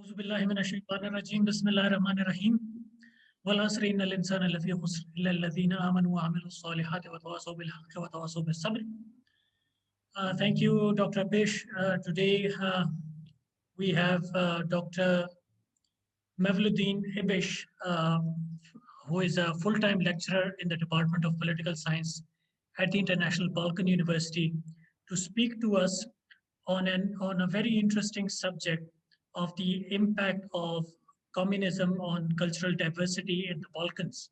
औज़ुबिल्लाहिमिनश्शैतानिर्रजीम बिस्मिल्लाहिर्रहमानिर्रहीम वल अस्र इन्नल इंसाना लफ़ी खुस्र इल्लल लज़ीना आमनु व अमिलुस्सॉलिहाति व तवासौ बिल हक़्क़ि व तवासौ बिस सब्र. Thank you, Dr. Bish. Today we have Dr. Mevludin IBISH, who is a full-time lecturer in the Department of Political Science at the International Balkan University, to speak to us on a very interesting subject of the impact of communism on cultural diversity in the Balkans.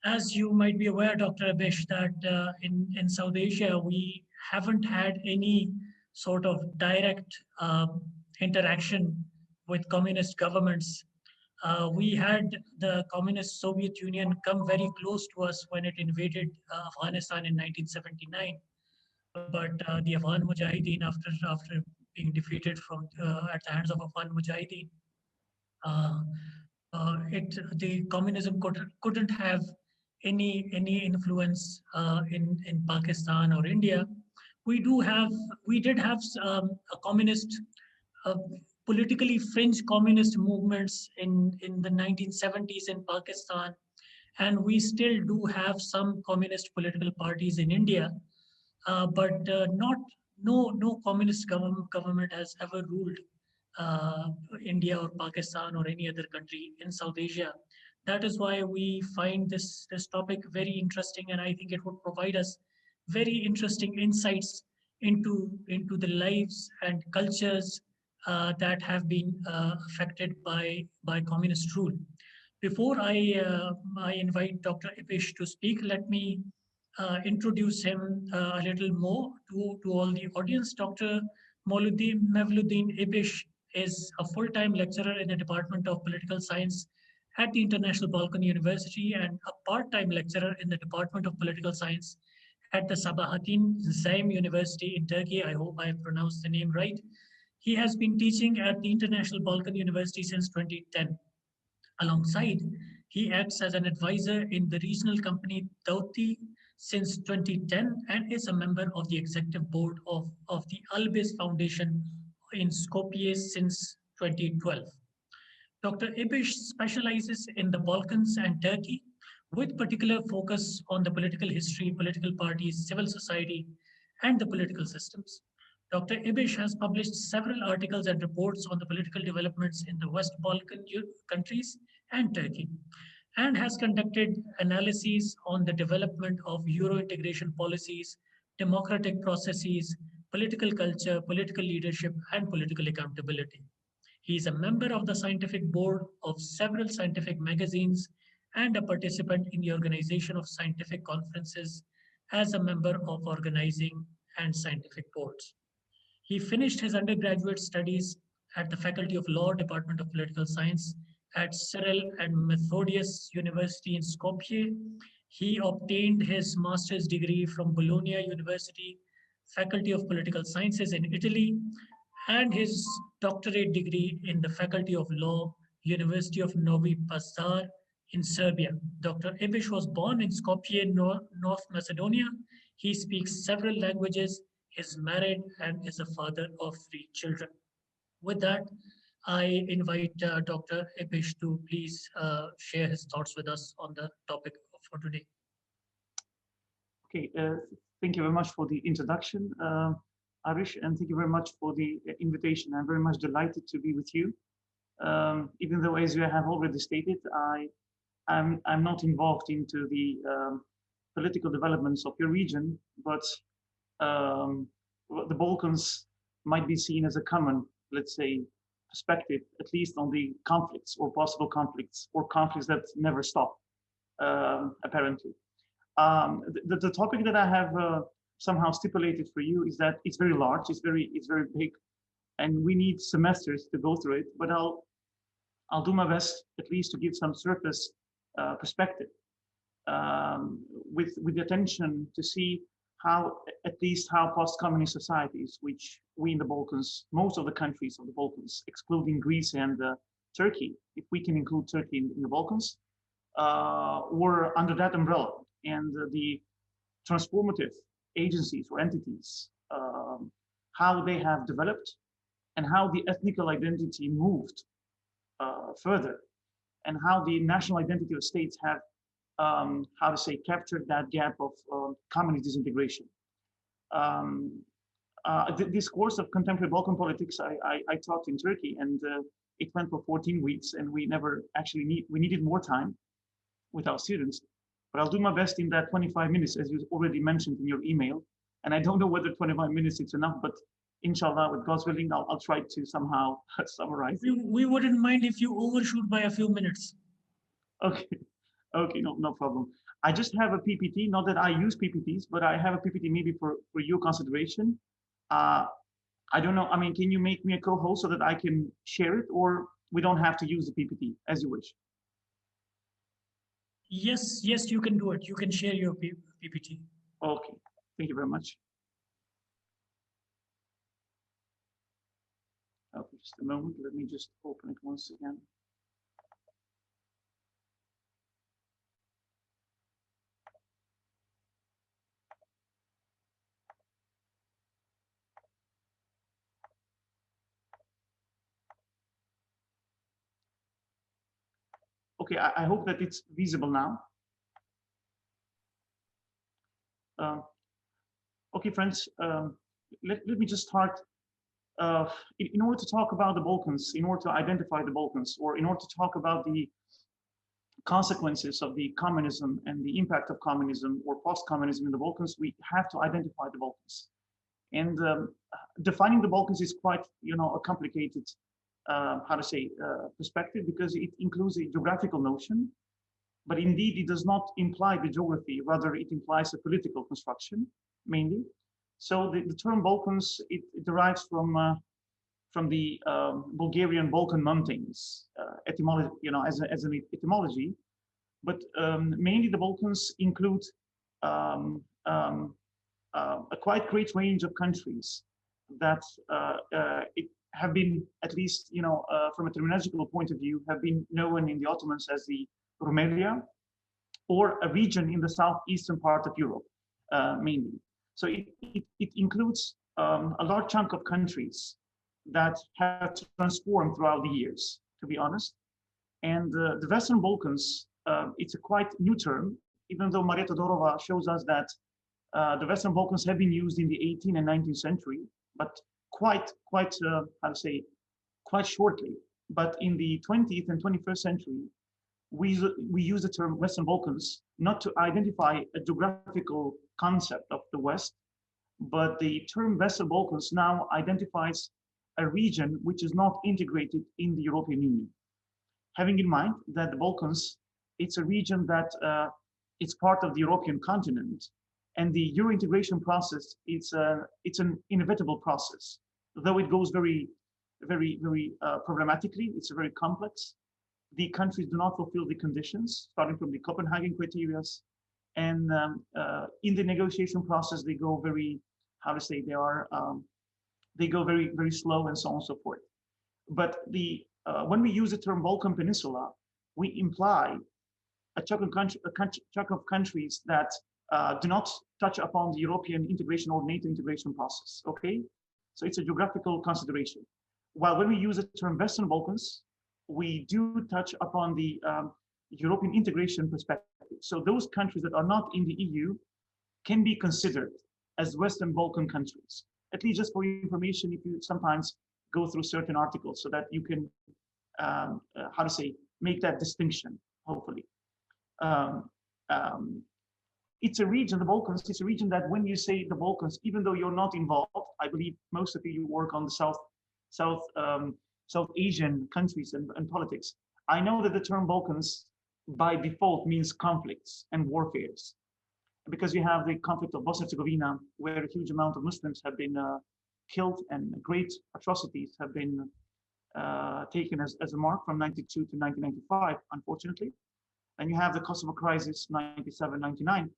As you might be aware, Dr. Abish, that in South Asia, we haven't had any sort of direct interaction with communist governments. We had the communist Soviet Union come very close to us when it invaded Afghanistan in 1979. But the Afghan Mujahideen, after being defeated at the hands of Afghan Mujahideen, the communism couldn't have any influence in Pakistan or India. We did have a communist, politically fringe communist movements in the 1970s in Pakistan, and we still do have some communist political parties in India, but no communist government has ever ruled India or Pakistan or any other country in South Asia. That is why we find this topic very interesting, and I think it would provide us very interesting insights into the lives and cultures that have been affected by communist rule. Before I invite Dr. Ibish to speak, let me introduce him a little more to all the audience. Dr. Mevludin Ibish is a full-time lecturer in the Department of Political Science at the International Balkan University and a part-time lecturer in the Department of Political Science at the Sabahattin Zaim University in Turkey. I hope I have pronounced the name right. He has been teaching at the International Balkan University since 2010. Alongside, he acts as an advisor in the regional company Tauti since 2010 and is a member of the executive board of the IBISH Foundation in Skopje since 2012. Dr. Ibish specializes in the Balkans and Turkey, with particular focus on the political history, political parties, civil society, and the political systems. Dr. Ibish has published several articles and reports on the political developments in the West Balkan countries and Turkey, and has conducted analyses on the development of Euro integration policies, democratic processes, political culture, political leadership, and political accountability. He is a member of the scientific board of several scientific magazines and a participant in the organization of scientific conferences as a member of organizing and scientific boards. He finished his undergraduate studies at the Faculty of Law, Department of Political Science at Cyril and Methodius University in Skopje. He obtained his master's degree from Bologna University, Faculty of Political Sciences in Italy, and his doctorate degree in the Faculty of Law, University of Novi Pazar in Serbia. Dr. Ibish was born in Skopje, North Macedonia. He speaks several languages, is married, and is a father of 3 children. With that, I invite Dr. Ibish to please share his thoughts with us on the topic for today. Okay, thank you very much for the introduction, Arish, and thank you very much for the invitation. I'm very much delighted to be with you. Even though, as you have already stated, I'm not involved into the political developments of your region, but the Balkans might be seen as a common, let's say, perspective, at least on the conflicts or possible conflicts or conflicts that never stop, apparently. The topic that I have somehow stipulated for you is that it's very large, it's very big, and we need semesters to go through it, but I'll do my best at least to give some surface perspective with the attention to see how post-communist societies, which we in the Balkans, most of the countries of the Balkans, excluding Greece and Turkey, if we can include Turkey in the Balkans, were under that umbrella, and the transformative agencies or entities, how they have developed and how the ethnical identity moved further, and how the national identity of states have, how to say, captured that gap of communist disintegration. This course of contemporary Balkan politics I taught in Turkey, and it went for 14 weeks, and we never actually we needed more time with our students. But I'll do my best in that 25 minutes, as you already mentioned in your email. And I don't know whether 25 minutes is enough, but inshallah, with God's willing, I'll try to somehow summarize. We wouldn't mind if you overshoot by a few minutes. Okay, okay, no problem. I just have a PPT, not that I use PPTs, but I have a PPT maybe for your consideration. I don't know, I mean, can you make me a co-host so that I can share it, or we don't have to use the PPT, as you wish? Yes, you can do it. You can share your PPT. Okay, thank you very much. Okay, just a moment. Let me just open it once again. Okay, I hope that it's visible now. Okay, friends, let me just start. In order to talk about the Balkans, in order to identify the Balkans, or in order to talk about the consequences of the communism and the impact of communism or post-communism in the Balkans, we have to identify the Balkans. And defining the Balkans is quite, a complicated, how to say, perspective, because it includes a geographical notion, but indeed it does not imply the geography, rather it implies a political construction, mainly. So the term Balkans, it derives from the Bulgarian Balkan mountains etymology, as an etymology. But mainly the Balkans include a quite great range of countries that it have been, at least from a terminological point of view, have been known in the Ottomans as the Rumelia, or a region in the southeastern part of Europe, mainly. So it includes a large chunk of countries that have transformed throughout the years, to be honest. And the Western Balkans, it's a quite new term, even though Maria Todorova shows us that the Western Balkans have been used in the 18th and 19th century, but quite how to say, quite shortly. But in the 20th and 21st century, we use the term Western Balkans not to identify a geographical concept of the West, but the term Western Balkans now identifies a region which is not integrated in the European Union. Having in mind that the Balkans, it's a region that it's part of the European continent, and the Euro integration process, it's an inevitable process, though it goes very problematically. It's very complex. The countries do not fulfill the conditions, starting from the Copenhagen criteria, and in the negotiation process, they go very, how to say, they go very slow, and so on and so forth. But when we use the term Balkan Peninsula, we imply a chunk of countries that do not touch upon the European integration or NATO integration process. Okay, so it's a geographical consideration. While when we use the term Western Balkans, we do touch upon the European integration perspective. So those countries that are not in the EU can be considered as Western Balkan countries. At least just for your information, if you sometimes go through certain articles so that you can, how to say, make that distinction, hopefully. It's a region, the Balkans, it's a region that when you say the Balkans, even though you're not involved, I believe most of you work on the South Asian countries and politics. I know that the term Balkans by default means conflicts and warfares, because you have the conflict of Bosnia-Herzegovina, where a huge amount of Muslims have been killed, and great atrocities have been taken as a mark from 92 to 1995, unfortunately. And you have the Kosovo crisis, 97, 99.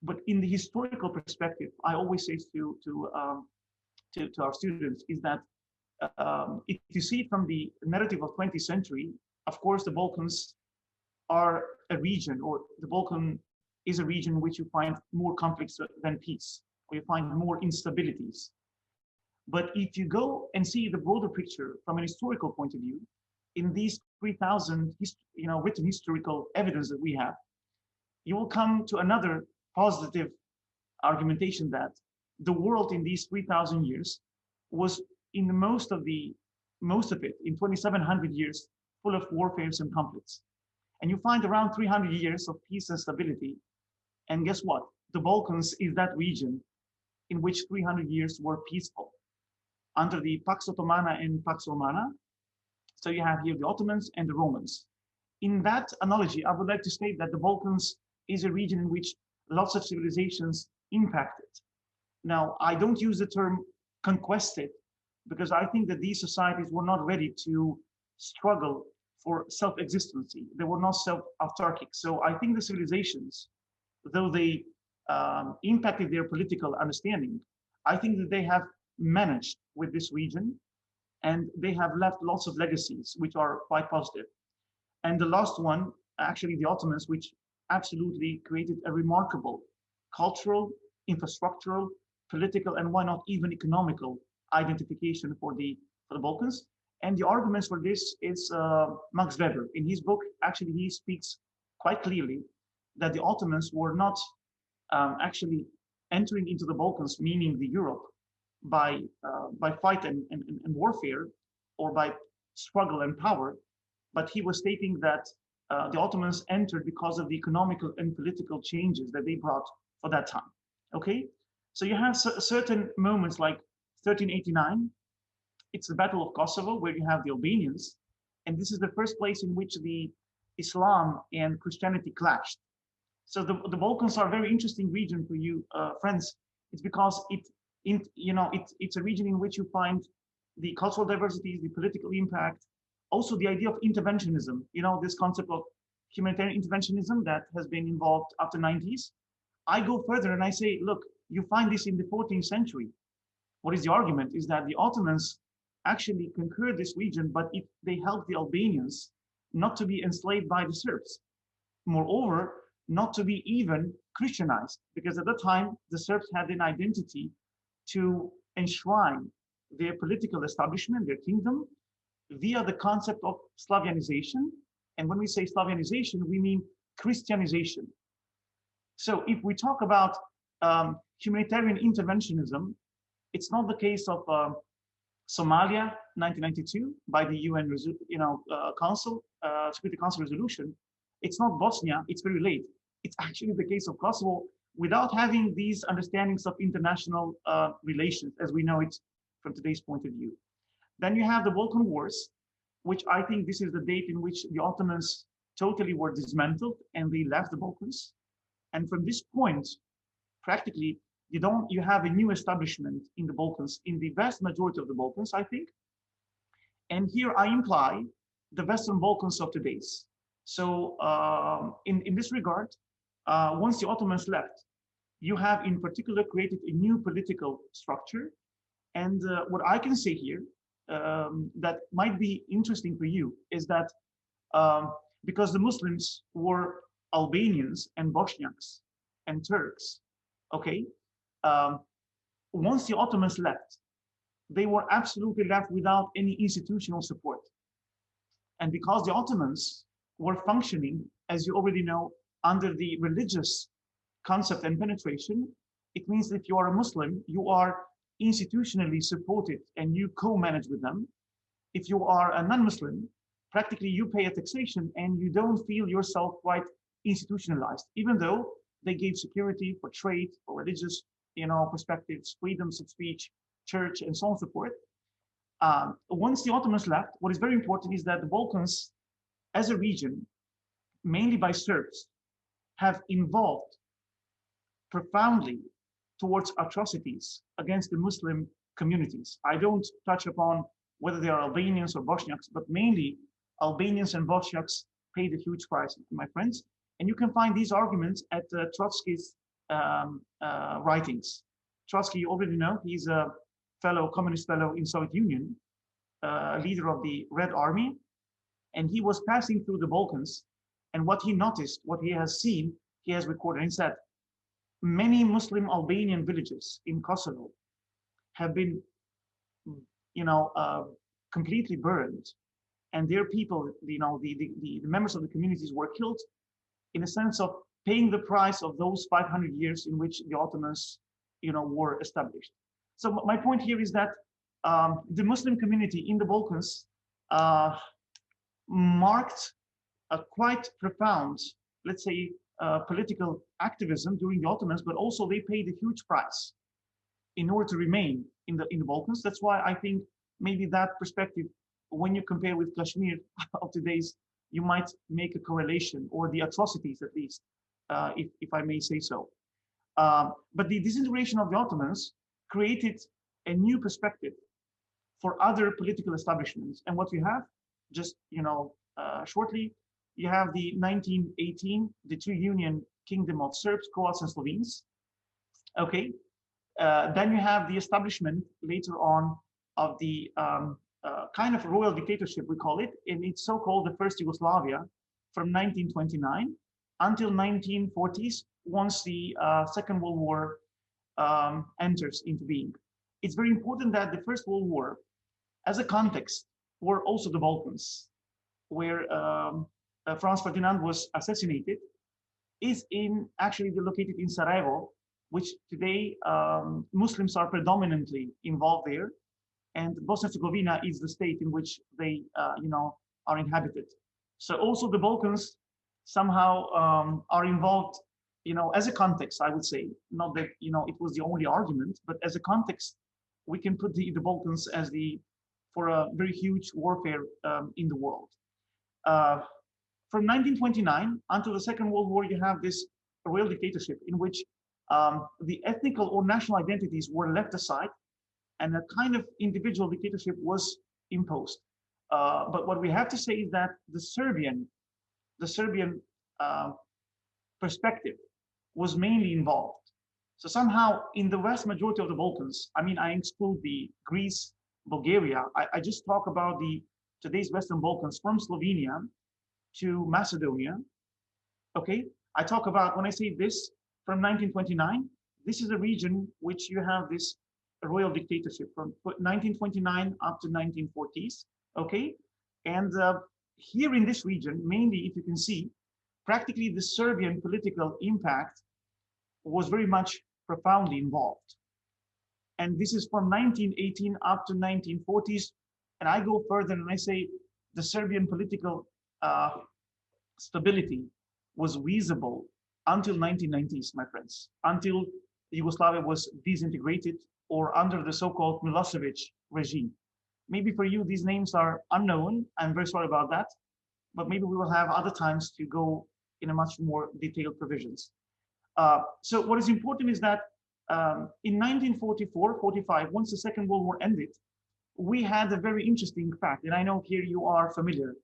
But in the historical perspective, I always say to our students is that if you see from the narrative of 20th century, of course, the Balkans are a region, or the Balkan is a region in which you find more conflicts than peace, or you find more instabilities. But if you go and see the broader picture from an historical point of view, in these 3,000 written historical evidence that we have, you will come to another positive argumentation that the world in these 3,000 years was in most of it, in 2,700 years, full of warfares and conflicts. And you find around 300 years of peace and stability. And guess what? The Balkans is that region in which 300 years were peaceful under the Pax Ottomana and Pax Romana. So you have here the Ottomans and the Romans. In that analogy, I would like to state that the Balkans is a region in which lots of civilizations impacted. Now, I don't use the term conquested because I think that these societies were not ready to struggle for self-existency. They were not self-autarkic. So I think the civilizations, though they impacted their political understanding, I think that they have managed with this region, and they have left lots of legacies, which are quite positive. And the last one, actually the Ottomans, which absolutely created a remarkable cultural, infrastructural, political, and why not even economical identification for the Balkans. And the arguments for this is Max Weber. In his book, actually, he speaks quite clearly that the Ottomans were not actually entering into the Balkans, meaning the Europe, by fight and warfare, or by struggle and power, but he was stating that the Ottomans entered because of the economical and political changes that they brought for that time. Okay, so you have certain moments like 1389. It's the Battle of Kosovo, where you have the Albanians, and this is the first place in which the Islam and Christianity clashed. So the Balkans are a very interesting region for you, friends. It's because it's a region in which you find the cultural diversity, the political impact, also the idea of interventionism. This concept of humanitarian interventionism that has been involved after 90s. I go further and I say, look, you find this in the 14th century. What is the argument? Is that the Ottomans actually conquered this region, but they helped the Albanians not to be enslaved by the Serbs. Moreover, not to be even Christianized, because at that time, the Serbs had an identity to enshrine their political establishment, their kingdom, via the concept of Slavianization. And when we say Slavianization, we mean Christianization. So if we talk about humanitarian interventionism, it's not the case of Somalia, 1992, by the UN Security Council resolution. It's not Bosnia, it's very late. It's actually the case of Kosovo without having these understandings of international relations as we know it from today's point of view. Then you have the Vulcan Wars, which I think this is the date in which the Ottomans totally were dismantled and they left the Balkans. And from this point, practically, you have a new establishment in the Balkans, in the vast majority of the Balkans, I think. And here I imply the Western Balkans of today's. So in this regard, once the Ottomans left, you have in particular created a new political structure. And what I can say here that might be interesting for you is that because the Muslims were Albanians and Bosniaks and Turks, okay, once the Ottomans left, they were absolutely left without any institutional support. And because the Ottomans were functioning, as you already know, under the religious concept and penetration, it means that if you are a Muslim, you are institutionally supported and you co-manage with them. If you are a non-Muslim, practically you pay a taxation and you don't feel yourself quite institutionalized, even though they gave security for trade, for religious perspectives, freedoms of speech, church, and so on and so forth. Once the Ottomans left, what is very important is that the Balkans as a region, mainly by Serbs, have evolved profoundly towards atrocities against the Muslim communities. I don't touch upon whether they are Albanians or Bosniaks, but mainly Albanians and Bosniaks paid a huge price, my friends. And you can find these arguments at Trotsky's writings. Trotsky, you already know, he's a communist fellow in Soviet Union, leader of the Red Army. And he was passing through the Balkans. And what he noticed, what he has seen, he has recorded and said, many Muslim Albanian villages in Kosovo have been, completely burned and their people, the members of the communities were killed in a sense of paying the price of those 500 years in which the Ottomans, were established. So my point here is that the Muslim community in the Balkans marked a quite profound, let's say, political activism during the Ottomans, but also they paid a huge price in order to remain in the Balkans. That's why I think maybe that perspective, when you compare with Kashmir of today's, you might make a correlation, or the atrocities at least, if I may say so. But the disintegration of the Ottomans created a new perspective for other political establishments. And what you have, just shortly, you have the 1918, the Tri-Union Kingdom of Serbs, Croats, and Slovenes. Okay, then you have the establishment later on of the kind of royal dictatorship, we call it, and it's so-called the First Yugoslavia from 1929 until 1940s, once the Second World War enters into being. It's very important that the First World War, as a context, were also the Balkans, where Franz Ferdinand was assassinated, is actually located in Sarajevo, which today Muslims are predominantly involved there, and Bosnia-Herzegovina is the state in which they, are inhabited. So also the Balkans somehow are involved, as a context, I would say, not that, it was the only argument, but as a context, we can put the Balkans as for a very huge warfare in the world. From 1929 until the Second World War, you have this royal dictatorship in which the ethnical or national identities were left aside, and a kind of individual dictatorship was imposed. But what we have to say is that the Serbian perspective was mainly involved. So somehow in the vast majority of the Balkans, I mean, I exclude the Greece, Bulgaria, I just talk about today's Western Balkans from Slovenia to Macedonia. Okay, I talk about, when I say this, from 1929, this is a region which you have this royal dictatorship from 1929 up to 1940s. Okay, and here in this region, mainly, if you can see, practically the Serbian political impact was very much profoundly involved. And this is from 1918 up to 1940s. And I go further and I say the Serbian political stability was visible until 1990s, my friends, until Yugoslavia was disintegrated or under the so-called Milosevic regime. Maybe for you, these names are unknown. I'm very sorry about that, but maybe we will have other times to go in a much more detailed provisions. So what is important is that in 1944-45, once the Second World War ended, we had a very interesting fact, and I know here you are familiar,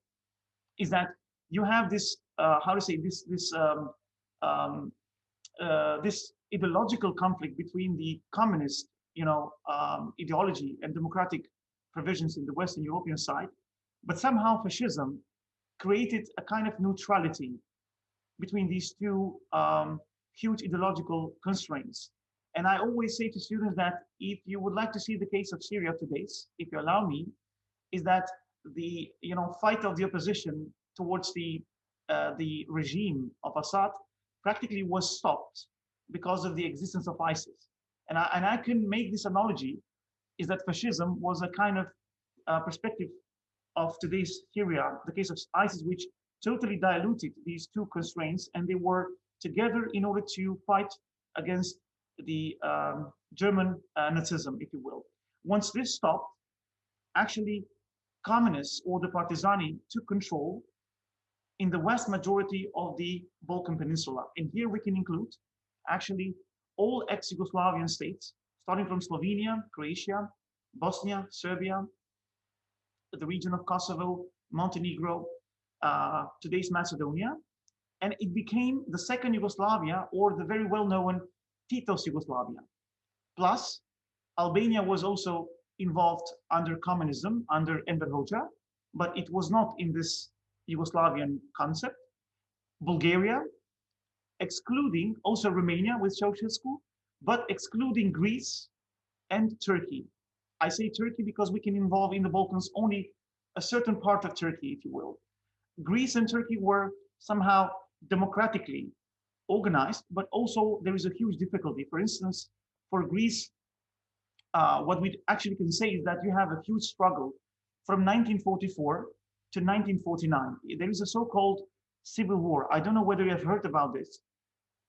is that you have this, how to say, this ideological conflict between the communist, ideology and democratic provisions in the Western European side, but somehow fascism created a kind of neutrality between these two huge ideological constraints. And I always say to students that if you would like to see the case of Syria today, if you allow me, is that the fight of the opposition towards the regime of Assad practically was stopped because of the existence of ISIS. And I can make this analogy, is that fascism was a kind of perspective of today's Syria, the case of ISIS, which totally diluted these two constraints, and they were together in order to fight against the German Nazism, if you will. Once this stopped, actually communists or the Partizani took control in the vast majority of the Balkan Peninsula. And here we can include actually all ex-Yugoslavian states, starting from Slovenia, Croatia, Bosnia, Serbia, the region of Kosovo, Montenegro, today's Macedonia. And it became the second Yugoslavia, or the very well-known Tito's Yugoslavia. Plus, Albania was also involved under communism, under Enver Hoxha, but it was not in this Yugoslavian concept. Bulgaria, excluding also Romania with Ceausescu, but excluding Greece and Turkey. I say Turkey because we can involve in the Balkans only a certain part of Turkey, if you will. Greece and Turkey were somehow democratically organized, but also there is a huge difficulty. For instance, for Greece, what we actually can say is that you have a huge struggle from 1944 to 1949. There is a so-called civil war. I don't know whether you have heard about this.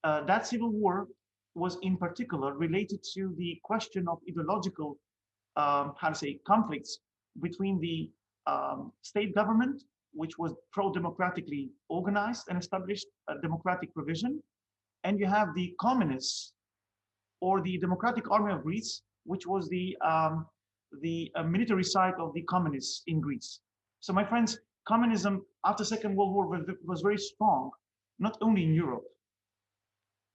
That civil war was in particular related to the question of ideological, how to say, conflicts between the state government, which was pro-democratically organized and established a democratic provision, and you have the communists or the Democratic Army of Greece, which was the military side of the communists in Greece. So my friends, communism after Second World War was very strong, not only in Europe.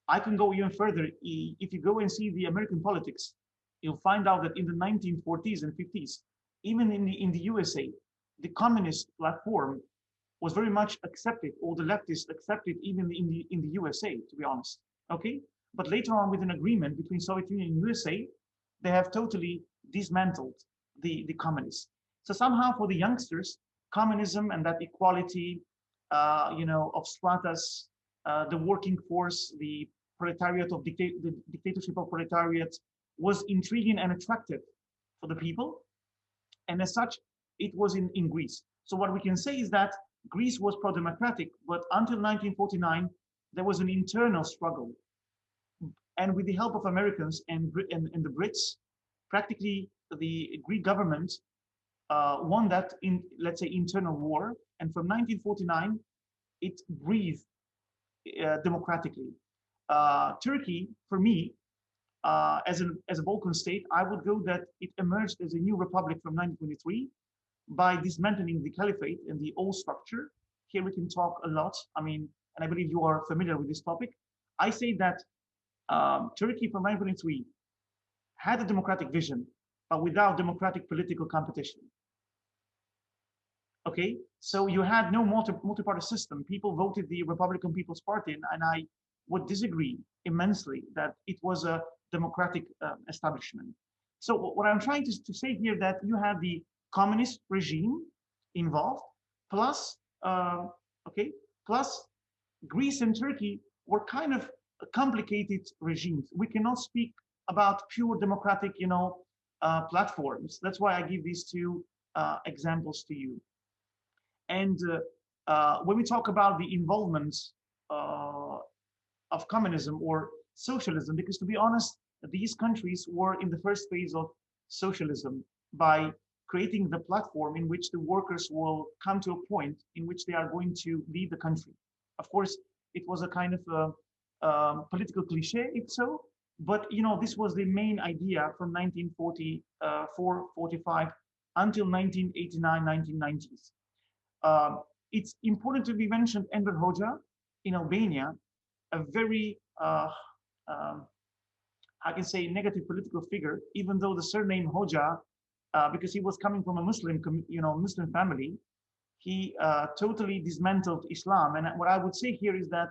I can go even further. If you go and see the American politics, you'll find out that in the 1940s and 50s, even in the USA, the communist platform was very much accepted, or the leftists accepted even in the USA, to be honest. Okay, but later on, with an agreement between Soviet Union and USA, they have totally dismantled the communists. So somehow, for the youngsters, communism and that equality, of stratas, the working force, the proletariat of the dictatorship of proletariat was intriguing and attractive for the people, and as such, it was in Greece. So what we can say is that Greece was pro-democratic, but until 1949, there was an internal struggle. And with the help of Americans and the Brits, practically the Greek government won that, let's say, internal war. And from 1949, it breathed democratically. Turkey, for me, as a Balkan state, I would go that it emerged as a new republic from 1923 by dismantling the caliphate and the old structure. Here we can talk a lot. I mean, and I believe you are familiar with this topic. I say that Turkey from 1923 had a democratic vision, but without democratic political competition. Okay, so you had no multi-party system. People voted the Republican People's Party, and I would disagree immensely that it was a democratic establishment. So what I'm trying to say here, that you have the communist regime involved, plus plus Greece and Turkey were kind of complicated regimes. We cannot speak about pure democratic, platforms. That's why I give these two examples to you. And when we talk about the involvement of communism or socialism, because to be honest, these countries were in the first phase of socialism by creating the platform in which the workers will come to a point in which they are going to leave the country. Of course, it was a kind of political cliche, if so, but this was the main idea from 1944, 45 until 1989, 1990s. It's important to be mentioned Enver Hoxha in Albania, a very I can say negative political figure, even though the surname Hoxha, because he was coming from a Muslim family, he totally dismantled Islam. And what I would say here is that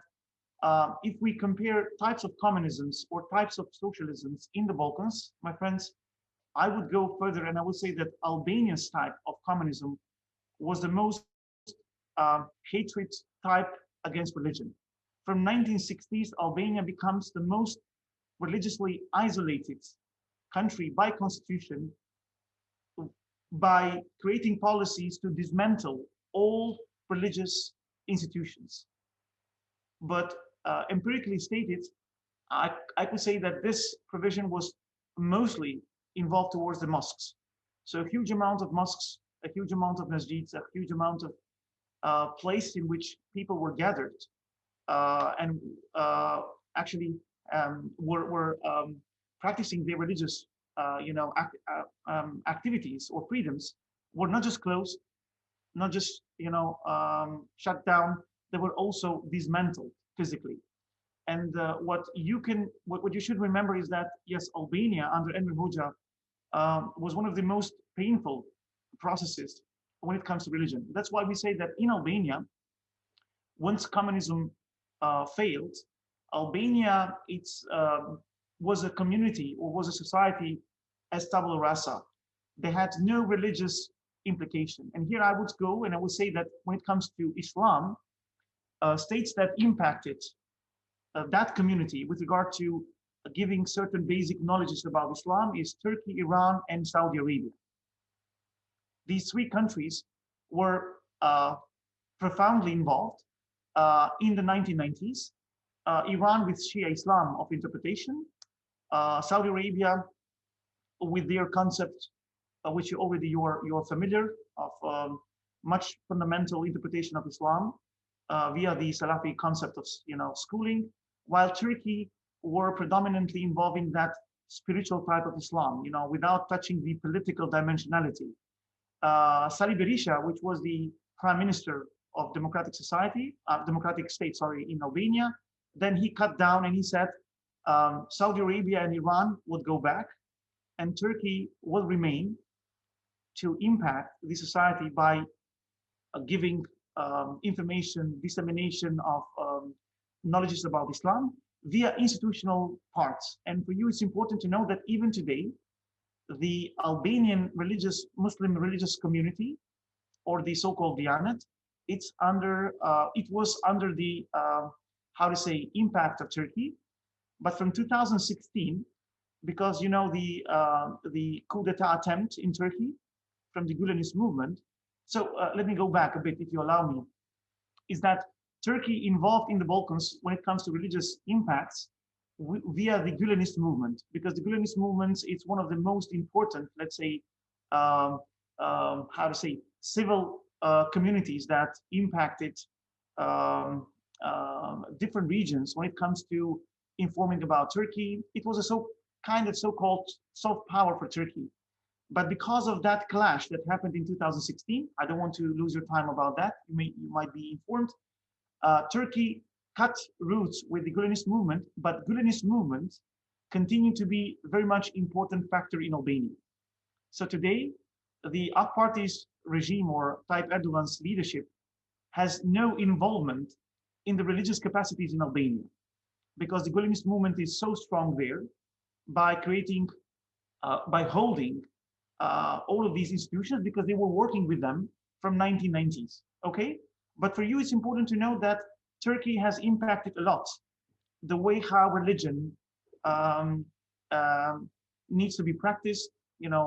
if we compare types of communisms or types of socialisms in the Balkans, my friends, I would go further and I would say that Albania's type of communism was the most hatred type against religion. From 1960s, Albania becomes the most religiously isolated country by constitution, by creating policies to dismantle all religious institutions. But empirically stated, I could say that this provision was mostly involved towards the mosques. So a huge amount of mosques, a huge amount of masjids, a huge amount of places in which people were gathered and actually were practicing their religious activities or freedoms, were not just closed, not just shut down, they were also dismantled physically. And what you should remember is that yes, Albania under Enver Hoxha was one of the most painful processes when it comes to religion. That's why we say that in Albania, once communism failed, Albania was a community or was a society as tabula rasa. They had no religious implication. And here I would go and I would say that when it comes to Islam, states that impacted that community with regard to giving certain basic knowledges about Islam is Turkey, Iran, and Saudi Arabia. These three countries were profoundly involved in the 1990s. Iran with Shia Islam of interpretation, Saudi Arabia with their concept, which you're familiar of, much fundamental interpretation of Islam via the Salafi concept of schooling, while Turkey were predominantly involved in that spiritual type of Islam, without touching the political dimensionality. Salih Berisha, which was the prime minister of democratic state, in Albania, then he cut down and he said Saudi Arabia and Iran would go back and Turkey will remain to impact the society by giving information, dissemination of knowledges about Islam via institutional parts. And for you, it's important to know that even today, the Albanian Muslim religious community, or the so-called Diyanet, it was under the impact of Turkey. But from 2016, because the coup d'etat attempt in Turkey from the Gülenist movement. So let me go back a bit, if you allow me, is that Turkey involved in the Balkans when it comes to religious impacts via the Gülenist movement, because the Gülenist movement is one of the most important, let's say, civil communities that impacted different regions when it comes to informing about Turkey. It was a so-called soft power for Turkey. But because of that clash that happened in 2016, I don't want to lose your time about that. You might be informed. Turkey cut roots with the Gülenist movement, but Gülenist movement continued to be very much important factor in Albania. So today, the AK Party's regime or Tayyip Erdogan's leadership has no involvement in the religious capacities in Albania, because the Gülenist movement is so strong there by creating, by holding all of these institutions, because they were working with them from 1990s, okay? But for you, it's important to know that Turkey has impacted a lot the way how religion needs to be practiced,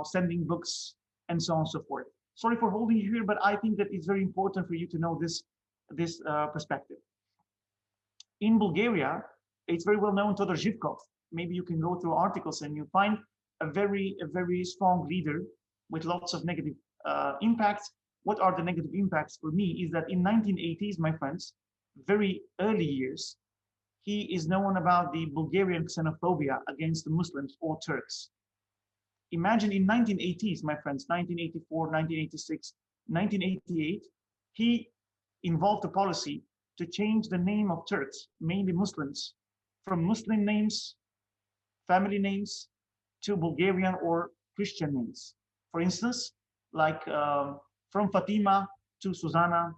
sending books and so on and so forth. Sorry for holding you here, but I think that it's very important for you to know this perspective. In Bulgaria, it's very well known Todor Zhivkov. Maybe you can go through articles and you find a very strong leader with lots of negative impacts. What are the negative impacts for me is that in 1980s, my friends, very early years, he is known about the Bulgarian xenophobia against the Muslims or Turks. Imagine in 1980s, my friends, 1984, 1986, 1988, he involved a policy to change the name of Turks, mainly Muslims, from Muslim names, family names, to Bulgarian or Christian names. For instance, like from Fatima to Susanna,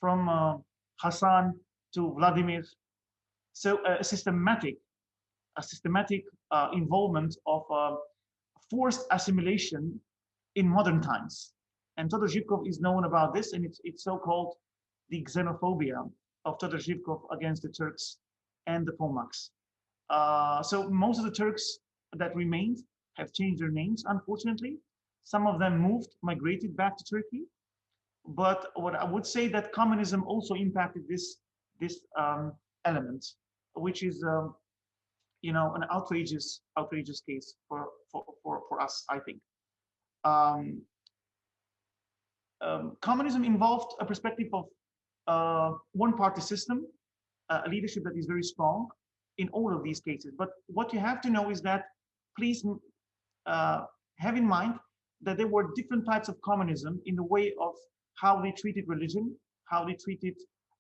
from Hassan to Vladimir. So a systematic involvement of forced assimilation in modern times. And Todor Zhivkov is known about this, and it's so-called the xenophobia of Todor Zhivkov against the Turks and the Polaks. So most of the Turks that remained have changed their names, unfortunately. Some of them migrated back to Turkey. But what I would say that communism also impacted this element, which is an outrageous case for us, I think. Communism involved a perspective of one-party system, a leadership that is very strong in all of these cases. But what you have to know is that, please have in mind that there were different types of communism in the way of how they treated religion, how they treated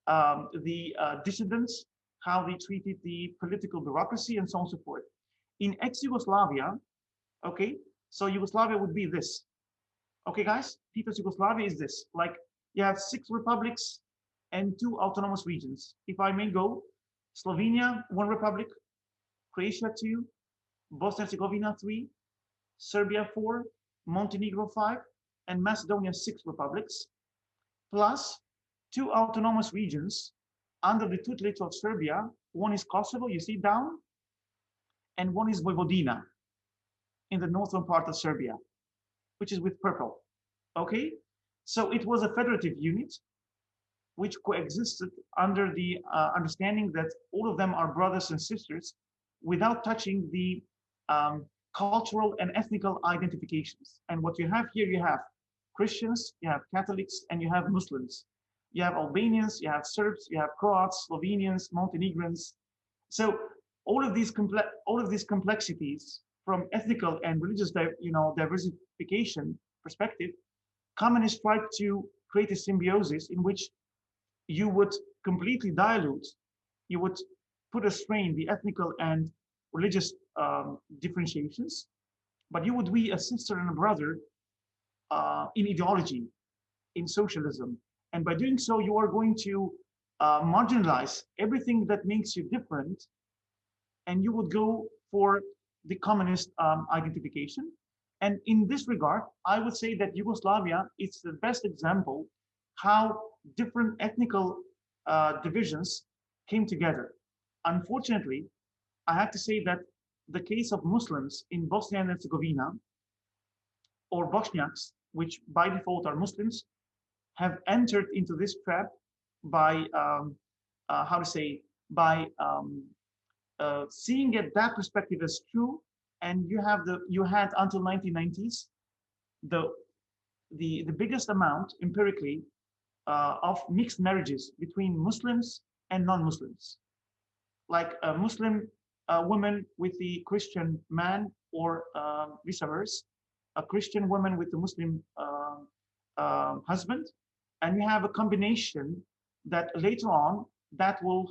the dissidents, how they treated the political bureaucracy, and so on and so forth. In ex-Yugoslavia, okay, so Yugoslavia would be this. Okay, guys, Tito's Yugoslavia is this. Like, you have 6 republics and 2 autonomous regions. If I may go, Slovenia, 1 republic, Croatia, 2, Bosnia and Herzegovina, 3, Serbia, 4, Montenegro, 5, and Macedonia 6 republics, plus 2 autonomous regions under the tutelage of Serbia. One is Kosovo, you see down, and one is Vojvodina in the northern part of Serbia, which is with purple. Okay, so it was a federative unit which coexisted under the understanding that all of them are brothers and sisters without touching the cultural and ethnical identifications. And what you have here, you have Christians, you have Catholics, and you have Muslims. You have Albanians, you have Serbs, you have Croats, Slovenians, Montenegrins. So all of these complexities from ethnical and religious diversification perspective, communists tried to create a symbiosis in which you would completely dilute, you would put a strain the ethnical and religious differentiations, but you would be a sister and a brother in ideology, in socialism. And by doing so, you are going to marginalize everything that makes you different, and you would go for the communist identification. And in this regard, I would say that Yugoslavia is the best example how different ethnical divisions came together. Unfortunately, I have to say that the case of Muslims in Bosnia and Herzegovina, or Bosniaks, which by default are Muslims, have entered into this trap by, seeing it that perspective as true. And you had until 1990s, the biggest amount empirically of mixed marriages between Muslims and non-Muslims, like a Muslim woman with the Christian man, or vice versa, a Christian woman with the Muslim husband, and you have a combination that later on that will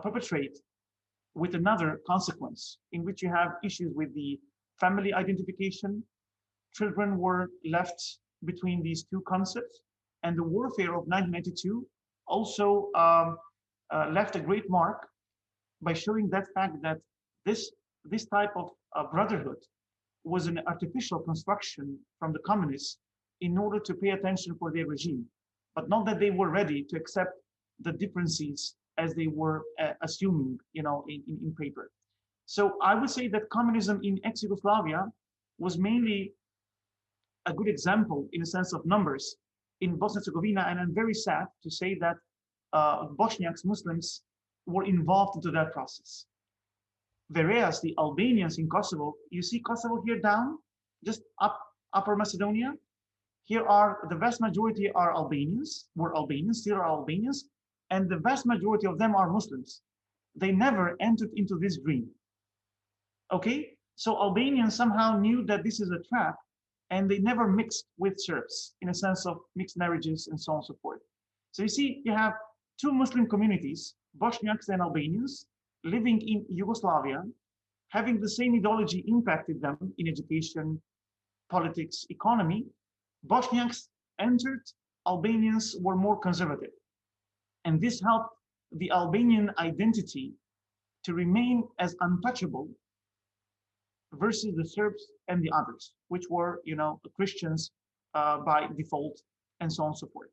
perpetrate with another consequence, in which you have issues with the family identification. Children were left between these two concepts, and the warfare of 1992 also left a great mark by showing that fact that this type of brotherhood was an artificial construction from the communists in order to pay attention for their regime, but not that they were ready to accept the differences as they were assuming, in paper. So I would say that communism in ex-Yugoslavia was mainly a good example in a sense of numbers in Bosnia and Herzegovina, and I'm very sad to say that Bosniaks, Muslims, were involved into that process. Whereas the Albanians in Kosovo, you see Kosovo here down, just upper Macedonia, here are the vast majority are Albanians, still are Albanians, and the vast majority of them are Muslims. They never entered into this dream. Okay, so Albanians somehow knew that this is a trap, and they never mixed with Serbs in a sense of mixed marriages and so on and so forth. So you see, you have two Muslim communities, Bosniaks and Albanians, living in Yugoslavia, having the same ideology impacted them in education, politics, economy. Bosniaks entered, Albanians were more conservative. And this helped the Albanian identity to remain as untouchable versus the Serbs and the others, which were, Christians by default, and so on and so forth.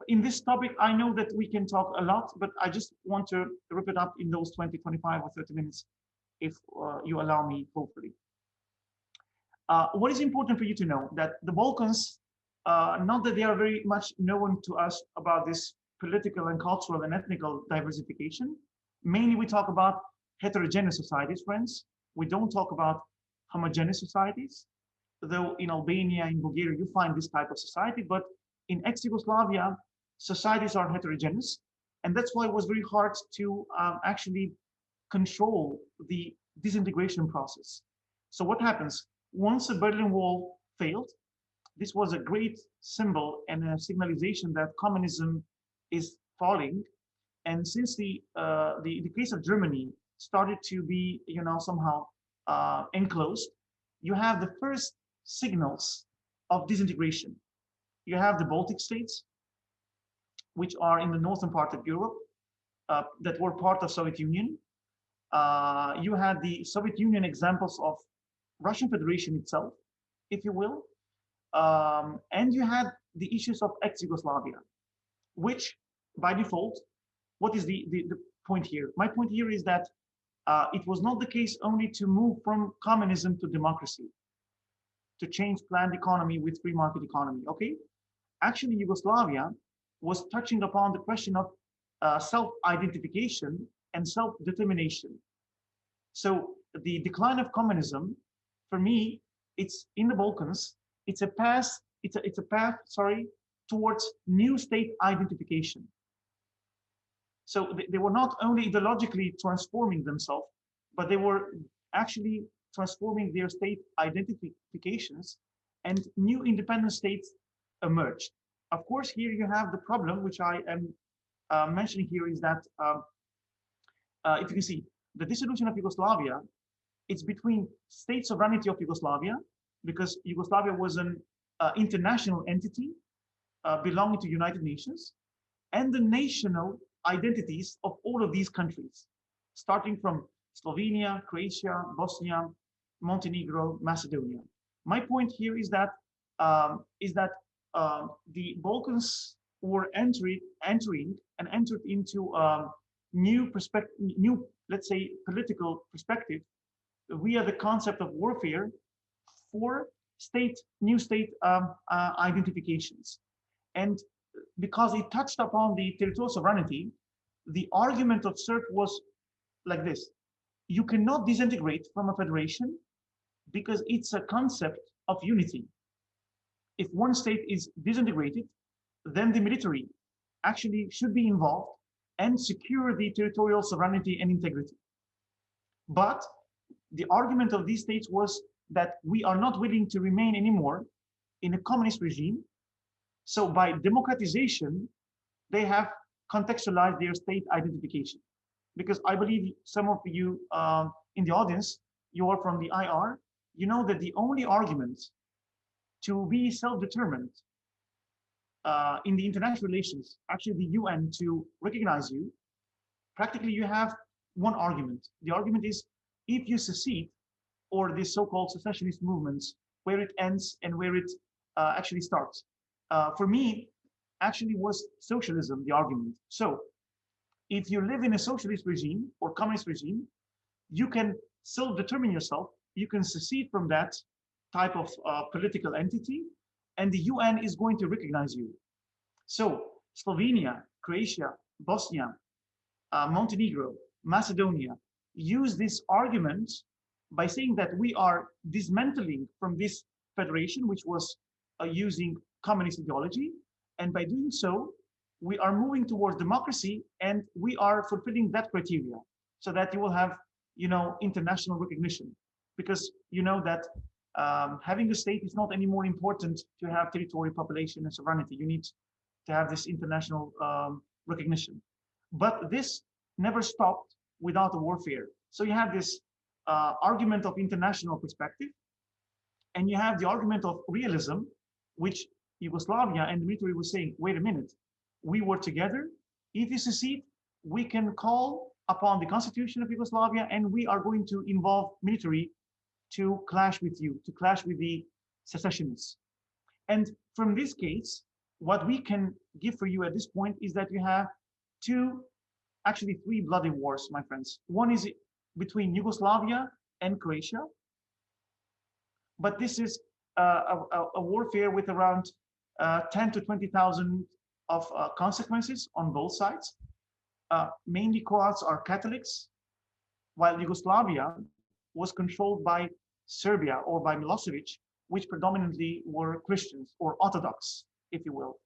In this topic, I know that we can talk a lot, but I just want to wrap it up in those 20, 25 or 30 minutes, if you allow me, hopefully. What is important for you to know that the Balkans, not that they are very much known to us about this political and cultural and ethnical diversification. Mainly we talk about heterogeneous societies, friends. We don't talk about homogeneous societies, though in Albania, in Bulgaria, you find this type of society, but in ex-Yugoslavia, societies are heterogeneous. And that's why it was very hard to actually control the disintegration process. So what happens? Once the Berlin Wall failed, this was a great symbol and a signalization that communism is falling. And since the case of Germany started to be, somehow enclosed, you have the first signals of disintegration. You have the Baltic states, which are in the northern part of Europe, that were part of Soviet Union. You had the Soviet Union examples of Russian Federation itself, if you will. And you had the issues of ex-Yugoslavia, which by default, what is the point here? My point here is that it was not the case only to move from communism to democracy, to change planned economy with free market economy, okay? Actually, Yugoslavia was touching upon the question of self-identification and self-determination. So the decline of communism, for me, it's in the Balkans. It's a path. It's a path. Sorry, towards new state identification. So they were not only ideologically transforming themselves, but they were actually transforming their state identifications, and new independent states emerged. Of course, here you have the problem, which I am mentioning here, is that if you can see, the dissolution of Yugoslavia, it's between state sovereignty of Yugoslavia, because Yugoslavia was an international entity belonging to United Nations, and the national identities of all of these countries, starting from Slovenia, Croatia, Bosnia, Montenegro, Macedonia. My point here is that the Balkans were entered into new perspective, new, let's say, political perspective via the concept of warfare for new state identifications. And because it touched upon the territorial sovereignty, the argument of CERP was like this: you cannot disintegrate from a federation because it's a concept of unity. If one state is disintegrated, then the military actually should be involved and secure the territorial sovereignty and integrity. But the argument of these states was that we are not willing to remain anymore in a communist regime. So by democratization, they have contextualized their state identification. Because I believe some of you in the audience, you are from the IR, you know that the only argument to be self-determined in the international relations, actually the UN to recognize you, practically you have one argument. The argument is, if you secede, or the so-called secessionist movements, where it ends and where it actually starts. For me, actually was socialism the argument. So if you live in a socialist regime or communist regime, you can self-determine yourself, you can secede from that type of political entity, and the UN is going to recognize you. So Slovenia, Croatia, Bosnia, Montenegro, Macedonia use this argument by saying that we are dismantling from this federation, which was using communist ideology, and by doing so, we are moving towards democracy, and we are fulfilling that criteria, so that you will have, international recognition, because you know that having a state is not any more important to have territory, population, and sovereignty. You need to have this international recognition. But this never stopped without a warfare. So you have this argument of international perspective, and you have the argument of realism, which Yugoslavia and the military was saying, wait a minute, we were together. If you secede, we can call upon the constitution of Yugoslavia, and we are going to involve military to clash with you, to clash with the secessionists. And from this case, what we can give for you at this point is that you have actually three bloody wars, my friends. One is between Yugoslavia and Croatia, but this is a warfare with around 10 to 20,000 of consequences on both sides. Mainly Croats are Catholics, while Yugoslavia was controlled by Serbia or by Milosevic, which predominantly were Christians or Orthodox, if you will.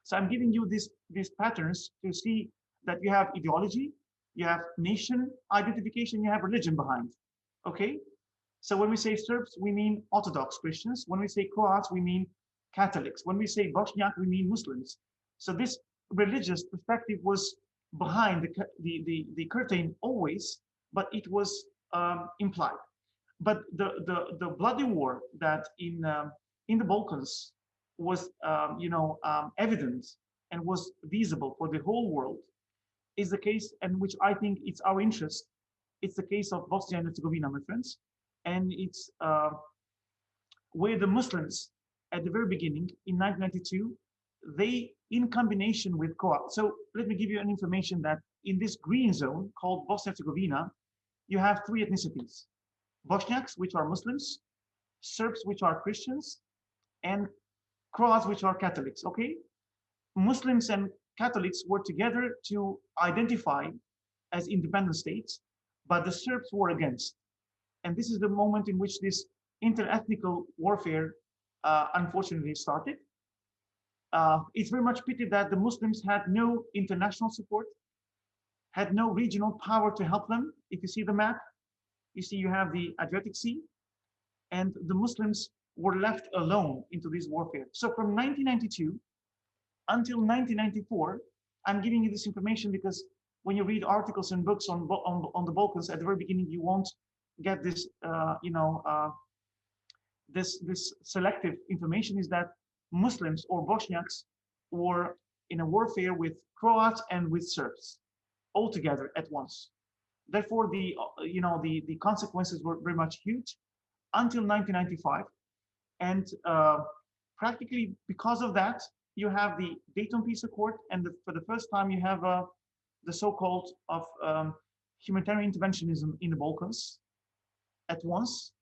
So I'm giving you these patterns to see that you have ideology, you have nation identification, you have religion behind. Okay? So when we say Serbs, we mean Orthodox Christians. When we say Croats, we mean Catholics. When we say Bosniak, we mean Muslims. So this religious perspective was behind the curtain always, but it was implied. But the bloody war that in the Balkans was evident and was visible for the whole world is the case, and which I think it's our interest. It's the case of Bosnia and Herzegovina, my friends, and it's where the Muslims at the very beginning in 1992, they, in combination with Croats. So let me give you an information that in this green zone called Bosnia-Herzegovina, you have three ethnicities: Bosniaks, which are Muslims, Serbs, which are Christians, and Croats, which are Catholics. Okay, Muslims and Catholics were together to identify as independent states, but the Serbs were against. And this is the moment in which this interethnical warfare unfortunately started. It's very much pity that the Muslims had no international support, had no regional power to help them. If you see the map, you see you have the Adriatic Sea, and the Muslims were left alone into this warfare. So from 1992 until 1994, I'm giving you this information because when you read articles and books on the Balkans at the very beginning, you won't get this, this selective information, is that Muslims or Bosniaks were in a warfare with Croats and with Serbs all together at once. Therefore, the consequences were very much huge until 1995, and practically because of that, you have the Dayton Peace Accord, and for the first time, you have the so-called of humanitarian interventionism in the Balkans at once.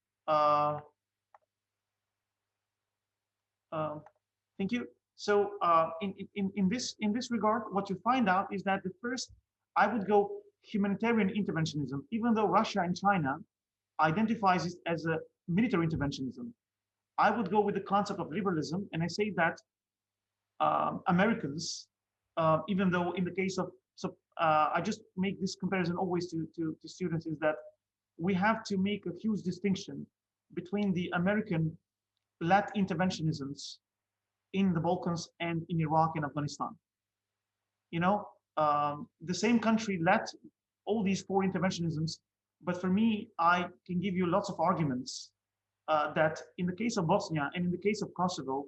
Thank you. So in this regard, what you find out is that the first, I would go humanitarian interventionism, even though Russia and China identifies it as a military interventionism. I would go with the concept of liberalism, and I say that Americans, even though in the case of, I just make this comparison always to students, is that we have to make a huge distinction between the American-led interventionisms in the Balkans and in Iraq and Afghanistan. You know, the same country led all these four interventionisms, but for me, I can give you lots of arguments that in the case of Bosnia and in the case of Kosovo,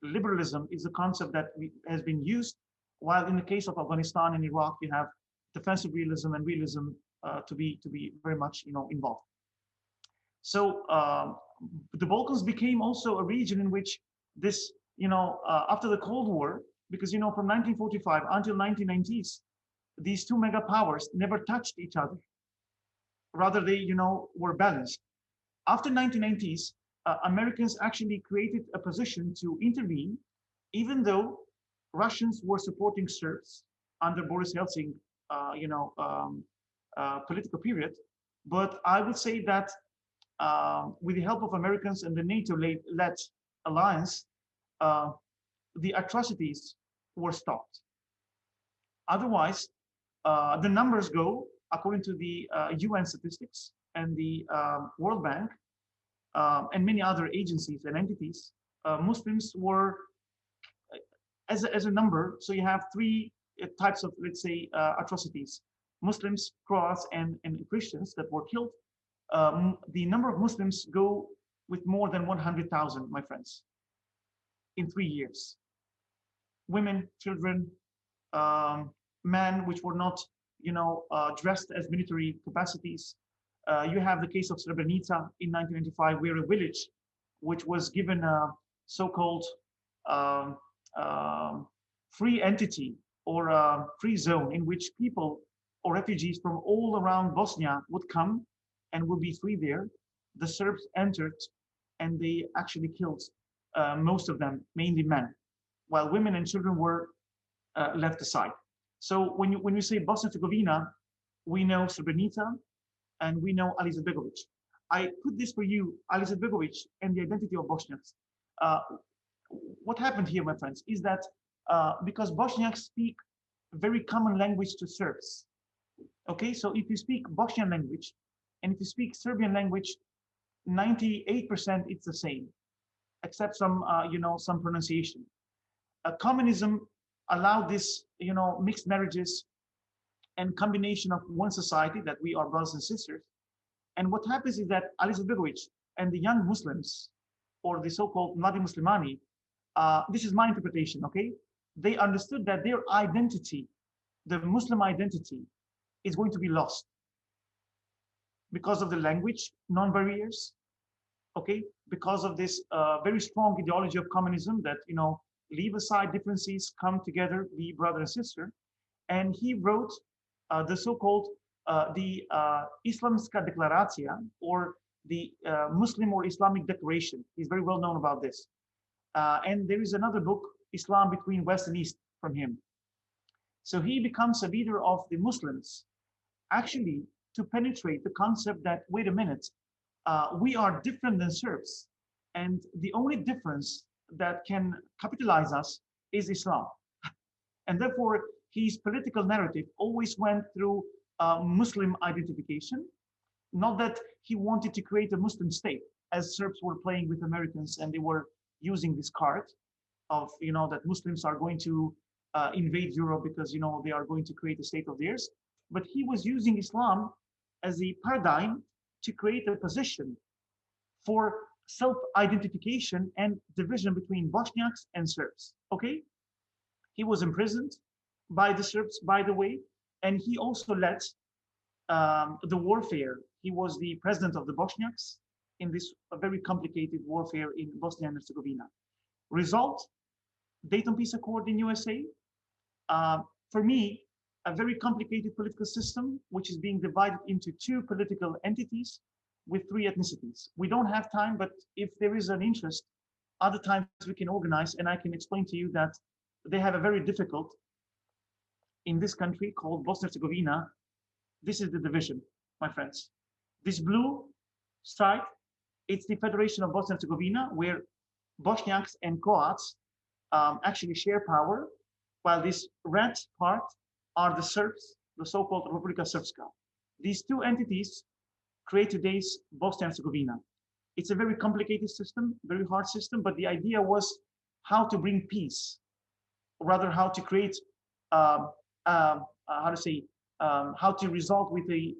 liberalism is a concept that has been used, while in the case of Afghanistan and Iraq, you have defensive realism and realism to be very much involved. So the Balkans became also a region in which this, after the Cold War, because from 1945 until 1990s, these two mega powers never touched each other. Rather, they were balanced. After 1990s, Americans actually created a position to intervene, even though Russians were supporting Serbs under Boris Yeltsin, political period. But I would say that with the help of Americans and the NATO-led alliance, the atrocities were stopped. Otherwise, the numbers go, according to the UN statistics and the World Bank and many other agencies and entities, Muslims were, as a number, so you have three types of, let's say, atrocities: Muslims, Croats, and Christians that were killed. The number of Muslims go with more than 100,000, my friends, in 3 years. Women, children, men, which were not, dressed as military capacities. You have the case of Srebrenica in 1995, where a village, which was given a so-called free entity or a free zone in which people or refugees from all around Bosnia would come and would be free there. The Serbs entered and they actually killed most of them, mainly men, while women and children were left aside. So when you say Bosnia-Herzegovina, we know Srebrenica and we know Ali Izetbegovic. I put this for you, Ali Izetbegovic and the identity of Bosniaks. What happened here, my friends, is that because Bosniaks speak a very common language to Serbs. Okay, so if you speak Bosnian language and if you speak Serbian language, 98% it's the same, except some, some pronunciation. Communism allowed this, mixed marriages and combination of one society that we are brothers and sisters. And what happens is that Ali Izetbegovic and the young Muslims, or the so-called Mladi Muslimani, this is my interpretation, okay? They understood that their identity, the Muslim identity, is going to be lost because of the language, non-barriers, okay, because of this very strong ideology of communism that, you know, leave aside differences, come together, be brother and sister. And he wrote the so-called Islamska Deklaracija, or the Muslim or Islamic Declaration. He's very well known about this. And there is another book, Islam Between West and East, from him. So he becomes a leader of the Muslims, actually to penetrate the concept that, wait a minute, we are different than Serbs. And the only difference that can capitalize us is Islam. And therefore, his political narrative always went through Muslim identification. Not that he wanted to create a Muslim state, as Serbs were playing with Americans, and they were using this card of, you know, that Muslims are going to invade Europe because, you know, they are going to create a state of theirs. But he was using Islam as a paradigm to create a position for self-identification and division between Bosniaks and Serbs. Okay, he was imprisoned by the Serbs, by the way, and he also led the warfare. He was the president of the Bosniaks in this very complicated warfare in Bosnia and Herzegovina. Result, Dayton Peace Accord in USA. For me, a very complicated political system, which is being divided into two political entities with three ethnicities. We don't have time, but if there is an interest, other times we can organize, and I can explain to you that they have a very difficult, in this country called Bosnia and Herzegovina. This is the division, my friends. This blue side, it's the Federation of Bosnia and Herzegovina, where Bosniaks and Croats actually share power, while this red part are the Serbs, the so-called Republika Srpska. These two entities create today's Bosnia and Herzegovina. It's a very complicated system, very hard system, but the idea was how to bring peace, or rather how to create, how to resolve with a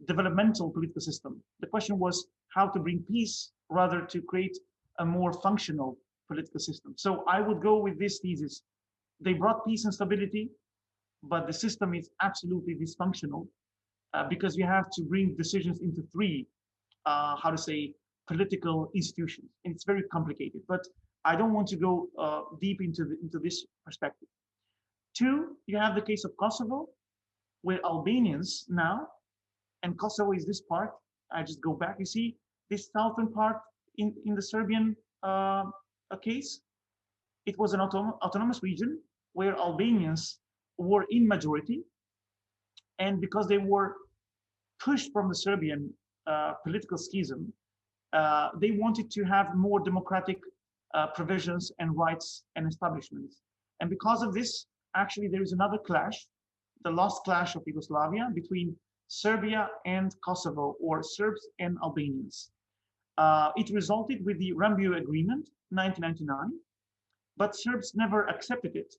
developmental political system. The question was how to bring peace, rather to create a more functional political system. So I would go with this thesis. They brought peace and stability, but the system is absolutely dysfunctional because you have to bring decisions into three, political institutions. And it's very complicated, but I don't want to go deep into this perspective. Two, you have the case of Kosovo, where Albanians now, and Kosovo is this part, I just go back, you see this southern part in the Serbian case, it was an autonomous region where Albanians were in majority, and because they were pushed from the Serbian political schism, they wanted to have more democratic provisions and rights and establishments. And because of this, actually there is another clash, the last clash of Yugoslavia, between Serbia and Kosovo, or Serbs and Albanians. It resulted with the Rambio Agreement, 1999, but Serbs never accepted it.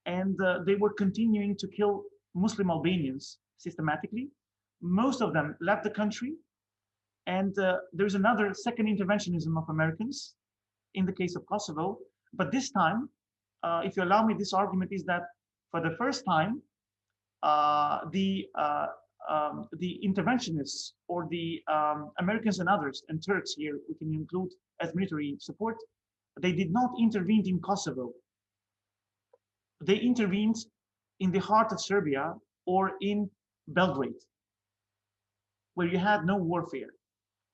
And they were continuing to kill Muslim Albanians systematically. Most of them left the country. And there's another second interventionism of Americans in the case of Kosovo. But this time, if you allow me, this argument is that for the first time, the interventionists, or the Americans and others, and Turks here, we can include as military support, they did not intervene in Kosovo. They intervened in the heart of Serbia, or in Belgrade, where you had no warfare.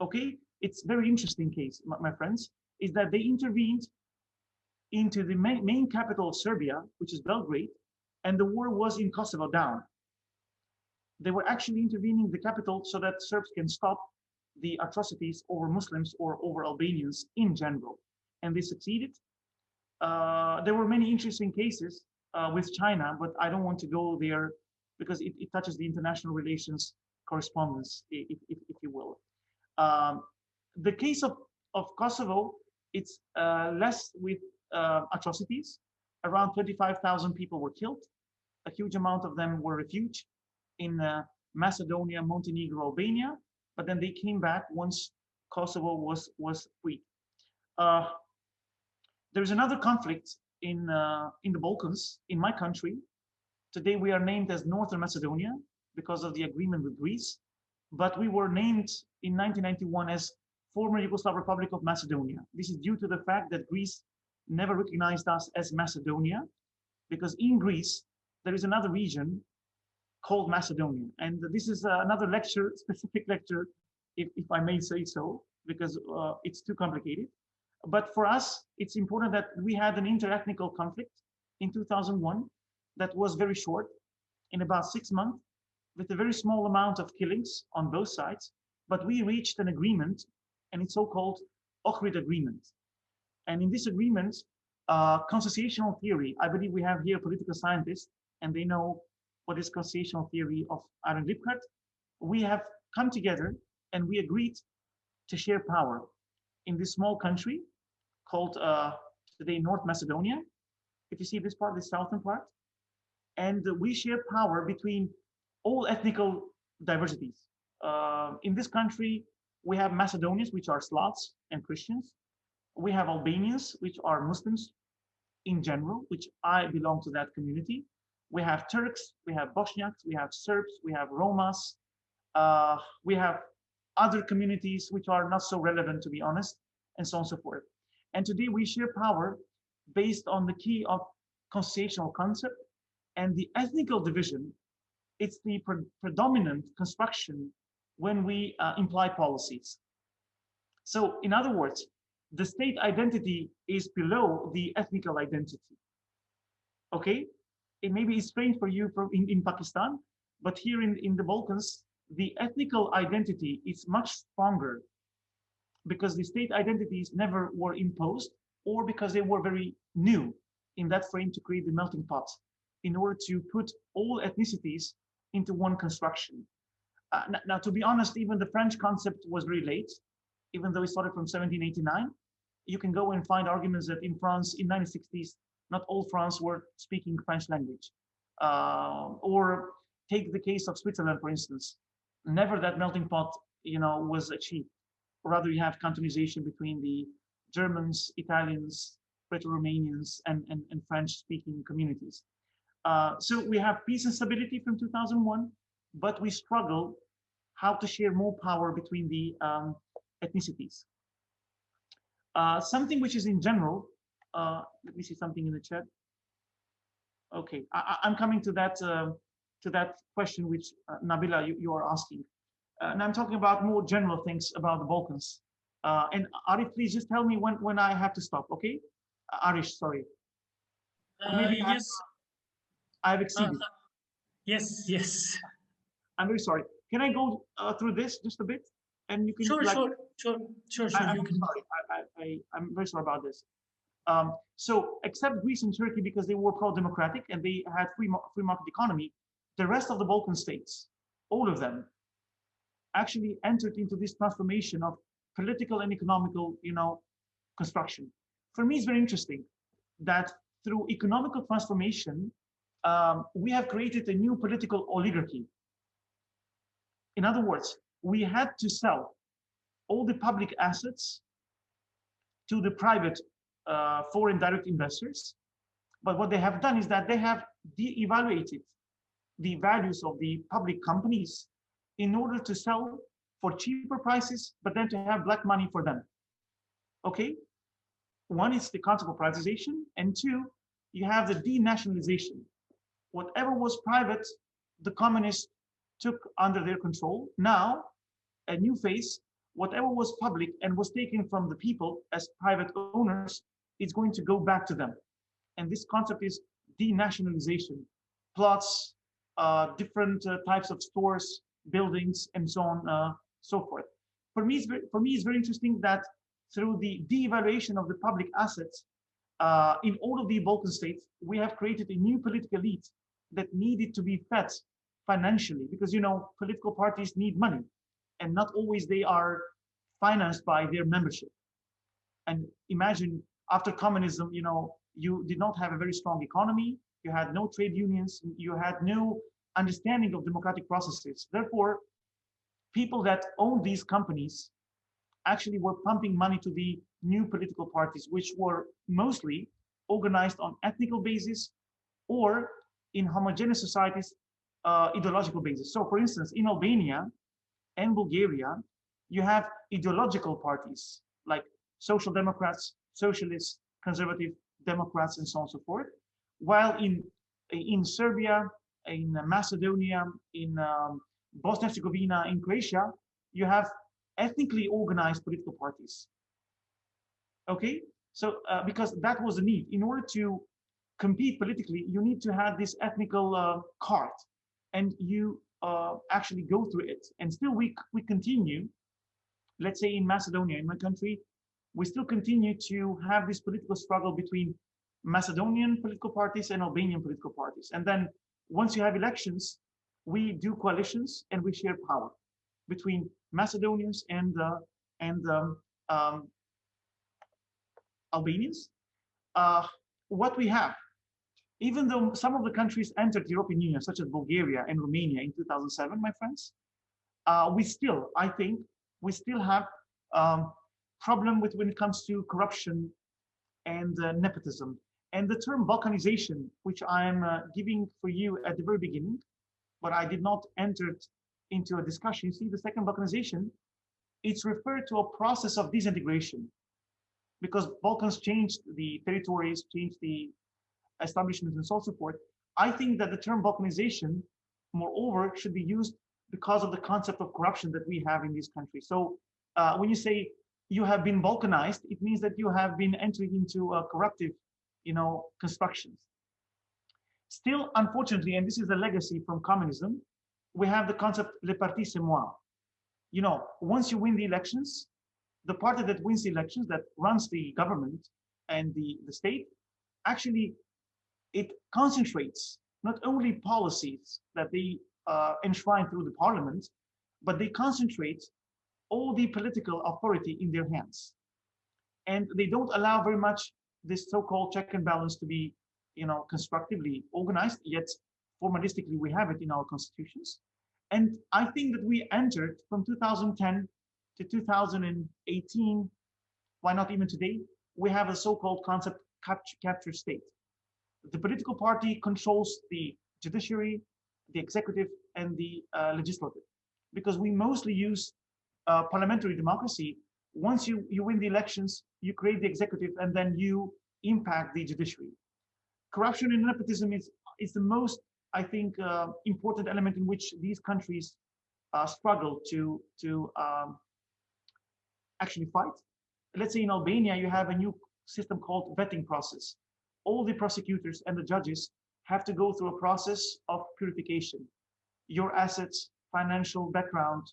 Okay, it's very interesting case, my friends, is that they intervened into the main capital of Serbia, which is Belgrade, and the war was in Kosovo down. They were actually intervening the capital so that Serbs can stop the atrocities over Muslims or over Albanians in general. And they succeeded. There were many interesting cases with China, but I don't want to go there because it touches the international relations correspondence, if you will. The case of Kosovo, it's less with atrocities. Around 25,000 people were killed. A huge amount of them were refugees in Macedonia, Montenegro, Albania, but then they came back once Kosovo was free. There's another conflict in the Balkans, in my country. Today we are named as Northern Macedonia because of the agreement with Greece, but we were named in 1991 as former Yugoslav Republic of Macedonia. This is due to the fact that Greece never recognized us as Macedonia, because in Greece, there is another region called Macedonia. And this is another lecture, specific lecture, if I may say so, because it's too complicated. But for us, it's important that we had an interethnical conflict in 2001 that was very short, in about 6 months, with a very small amount of killings on both sides. But we reached an agreement, and it's so-called Ohrid Agreement. And in this agreement, consociational theory, I believe we have here political scientists, and they know what is consociational theory of Aaron Lipkart. We have come together and we agreed to share power in this small country called today North Macedonia. If you see this part, the southern part, and we share power between all ethnical diversities. In this country, we have Macedonians, which are Slavs and Christians. We have Albanians, which are Muslims in general, which I belong to that community. We have Turks, we have Bosniaks, we have Serbs, we have Romas, we have other communities which are not so relevant, to be honest, and so on and so forth. And today we share power based on the key of consociational concept, and the ethnical division, it's the predominant construction when we imply policies. So in other words, the state identity is below the ethnical identity. Okay? It may be strange for you in Pakistan, but here in the Balkans, the ethnical identity is much stronger because the state identities never were imposed, or because they were very new in that frame to create the melting pot in order to put all ethnicities into one construction. Now, to be honest, even the French concept was very late, even though it started from 1789. You can go and find arguments that in France in 1960s, not all France were speaking French language. Or take the case of Switzerland, for instance. Never that melting pot, was achieved. Or rather, you have cantonization between the Germans, Italians, Greco-Romanians, and French-speaking communities. So we have peace and stability from 2001, but we struggle how to share more power between the ethnicities. Something which is in general, let me see something in the chat. Okay, I'm coming to that question which Nabila, you are asking. And I'm talking about more general things about the Balkans. And Arif, please just tell me when I have to stop, okay? Arish, sorry. Maybe yes. I've exceeded. Yes. I'm very sorry. Can I go through this just a bit? And you can Sure. I'm sorry. I'm very sorry about this. So except Greece and Turkey, because they were pro-democratic and they had free market economy, the rest of the Balkan states, all of them, actually entered into this transformation of political and economical, construction. For me, it's very interesting that through economical transformation, we have created a new political oligarchy. In other words, we had to sell all the public assets to the private foreign direct investors. But what they have done is that they have de-evaluated the values of the public companies in order to sell for cheaper prices, but then to have black money for them. Okay? One is the concept of privatization, and two, you have the denationalization. Whatever was private, the communists took under their control. Now, a new phase, whatever was public and was taken from the people as private owners, is going to go back to them. And this concept is denationalization, plots, different types of stores, buildings, and so on, so forth. For me, it's very interesting that through the devaluation of the public assets in all of the Balkan states, we have created a new political elite that needed to be fed financially, because political parties need money, and not always they are financed by their membership. And imagine after communism, you did not have a very strong economy, you had no trade unions, you had no understanding of democratic processes. Therefore, people that own these companies actually were pumping money to the new political parties, which were mostly organized on ethnical basis or in homogeneous societies, ideological basis. So for instance, in Albania and Bulgaria, You have ideological parties like social democrats, socialists, conservative democrats, and so on and so forth. While in Serbia, in Macedonia, in Bosnia and Herzegovina, in Croatia, you have ethnically organized political parties. Okay, so because that was the need. In order to compete politically, you need to have this ethnical card, and you actually go through it. And still, we continue. Let's say in Macedonia, in my country, we still continue to have this political struggle between Macedonian political parties and Albanian political parties. And then once you have elections, we do coalitions and we share power between Macedonians and Albanians. What we have, even though some of the countries entered the European Union, such as Bulgaria and Romania in 2007, my friends, we still, I think, we still have problem with when it comes to corruption and nepotism. And the term balkanization, which I'm giving for you at the very beginning, but I did not enter into a discussion. You see, the second balkanization, it's referred to a process of disintegration, because Balkans changed the territories, changed the establishments, and so on and so forth. I think that the term balkanization, moreover, should be used because of the concept of corruption that we have in these countries. So when you say you have been balkanized, it means that you have been entering into corruptive, constructions. Still, unfortunately, and this is a legacy from communism, we have the concept le parti c'est moi. Once you win the elections, the party that wins the elections, that runs the government and the state, actually, it concentrates not only policies that they enshrine through the parliament, but they concentrate all the political authority in their hands. And they don't allow very much this so-called check and balance to be, constructively organized, yet formalistically we have it in our constitutions. And I think that we entered from 2010 to 2018, why not even today, we have a so-called concept capture state. The political party controls the judiciary, the executive, and the legislative, because we mostly use parliamentary democracy. Once you win the elections, you create the executive, and then you impact the judiciary. Corruption and nepotism is the most, I think, important element in which these countries struggle to actually fight. Let's say in Albania, you have a new system called vetting process. All the prosecutors and the judges have to go through a process of purification. Your assets, financial background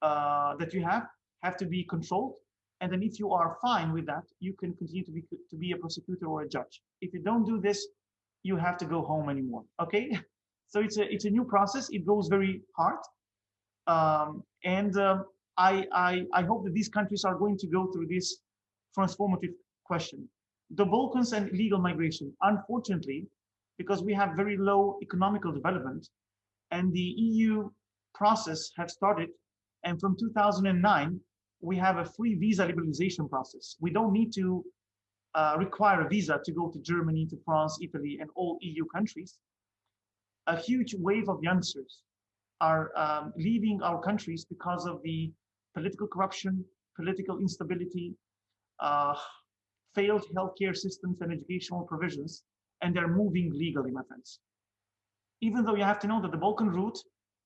that you have to be controlled. And then if you are fine with that, you can continue to be a prosecutor or a judge. If you don't do this, you have to go home anymore, okay? So it's a new process. It goes very hard. I hope that these countries are going to go through this transformative question. The Balkans and illegal migration, unfortunately, because we have very low economical development, and the EU process have started, and from 2009, we have a free visa liberalization process. We don't need to require a visa to go to Germany, to France, Italy, and all EU countries. A huge wave of youngsters are leaving our countries because of the political corruption, political instability, failed healthcare systems and educational provisions, and they're moving legally, my friends. Even though you have to know that the Balkan route,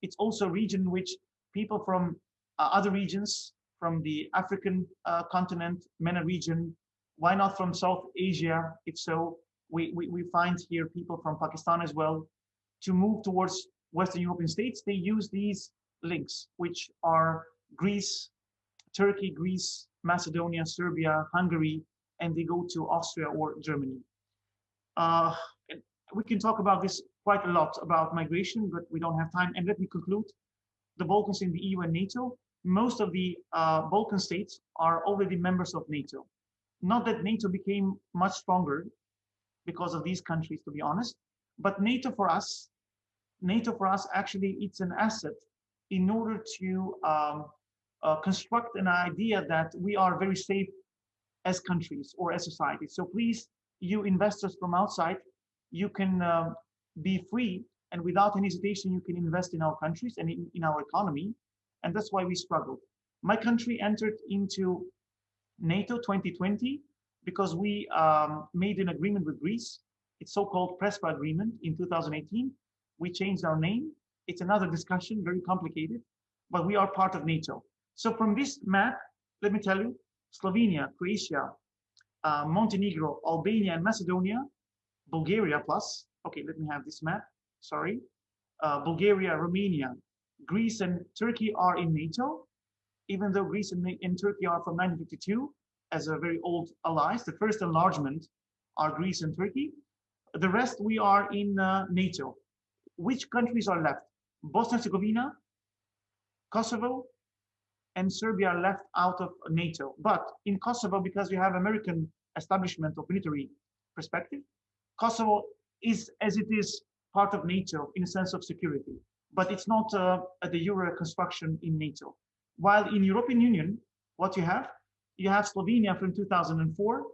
it's also a region in which people from other regions, from the African continent, MENA region, why not from South Asia? If so, we find here people from Pakistan as well. To move towards Western European states, they use these links, which are Greece, Turkey, Greece, Macedonia, Serbia, Hungary, and they go to Austria or Germany. We can talk about this quite a lot about migration, but we don't have time. And let me conclude. The Balkans in the EU and NATO, most of the Balkan states are already members of NATO. Not that NATO became much stronger because of these countries, to be honest, but NATO for us actually, it's an asset in order to construct an idea that we are very safe as countries or as societies. So please, you investors from outside, you can be free, and without any hesitation, you can invest in our countries and in our economy. And that's why we struggle. My country entered into NATO 2020 because we made an agreement with Greece. It's so-called PRESPA agreement in 2018. We changed our name. It's another discussion, very complicated, but we are part of NATO. So from this map, let me tell you, Slovenia, Croatia, Montenegro, Albania, and Macedonia, Bulgaria plus, okay, let me have this map, sorry. Bulgaria, Romania, Greece, and Turkey are in NATO, even though Greece and Turkey are from 1952 as a very old allies. The first enlargement are Greece and Turkey. The rest, we are in NATO. Which countries are left? Bosnia and Herzegovina, Kosovo, and Serbia are left out of NATO. But in Kosovo, because we have American establishment of military perspective, Kosovo is, as it is, part of NATO in a sense of security, but it's not the Euro construction in NATO. While in European Union, what you have Slovenia from 2004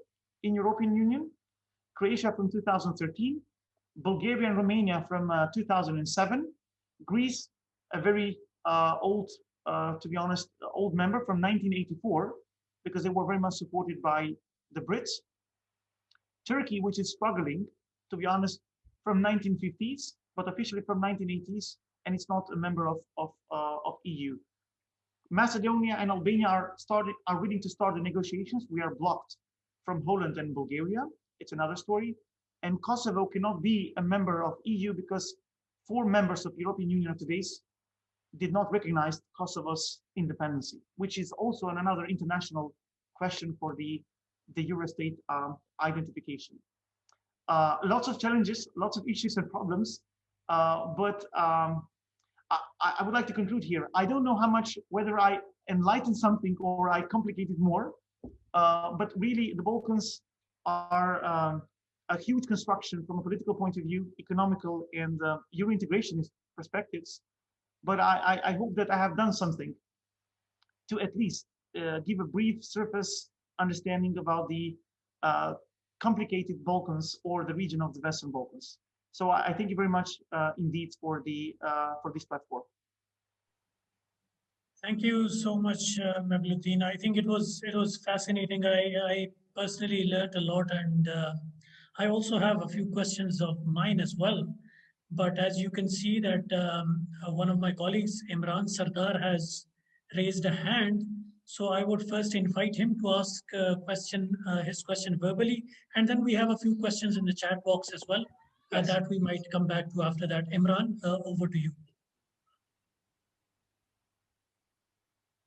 in European Union, Croatia from 2013, Bulgaria and Romania from 2007, Greece, a very old, to be honest, old member from 1984, because they were very much supported by the Brits. Turkey, which is struggling, to be honest, from 1950s, but officially from 1980s, and it's not a member of EU. Macedonia and Albania are willing to start the negotiations. We are blocked from Holland and Bulgaria. It's another story. And Kosovo cannot be a member of EU because 4 members of European Union of today's did not recognize Kosovo's independence, which is also another international question for the Eurostate identification. Lots of challenges, lots of issues and problems, but I would like to conclude here. I don't know how much, whether I enlightened something or I complicated more, but really the Balkans are a huge construction from a political point of view, economical and Euro integrationist perspectives. But I hope that I have done something to at least give a brief surface understanding about the complicated Balkans or the region of the Western Balkans. So I thank you very much indeed for this platform. Thank you so much, Mevludin. I think it was fascinating. I personally learned a lot, and I also have a few questions of mine as well. But as you can see that one of my colleagues, Imran Sardar, has raised a hand. So I would first invite him to ask his question verbally, and then we have a few questions in the chat box as well that we might come back to after that. Imran, over to you.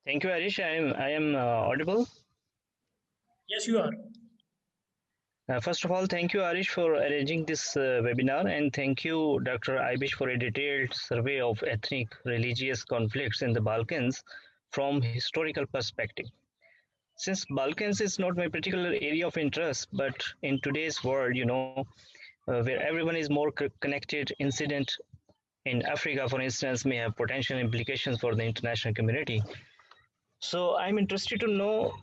Thank you, Arish. I am audible. Yes, you are. First of all, thank you, Arish, for arranging this webinar, and thank you, Dr. IBISH, for a detailed survey of ethnic religious conflicts in the Balkans from historical perspective. Since Balkans is not my particular area of interest, but in today's world, where everyone is more connected, incident in Africa, for instance, may have potential implications for the international community. So I'm interested to know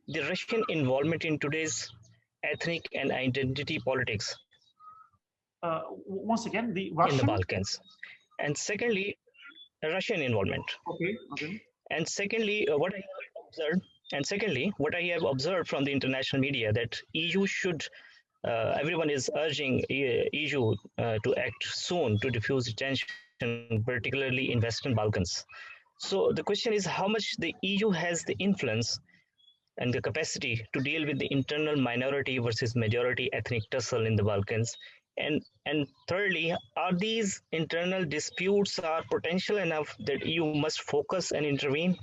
the Russian involvement in today's ethnic and identity politics. Once again, the Russian? In the Balkans. And secondly, Russian involvement. Okay. And secondly, what I have observed from the international media, that EU should, everyone is urging EU to act soon to diffuse tension, particularly in Western Balkans. So the question is how much the EU has the influence and the capacity to deal with the internal minority versus majority ethnic tussle in the Balkans. And thirdly, are these internal disputes are potential enough that EU must focus and intervene?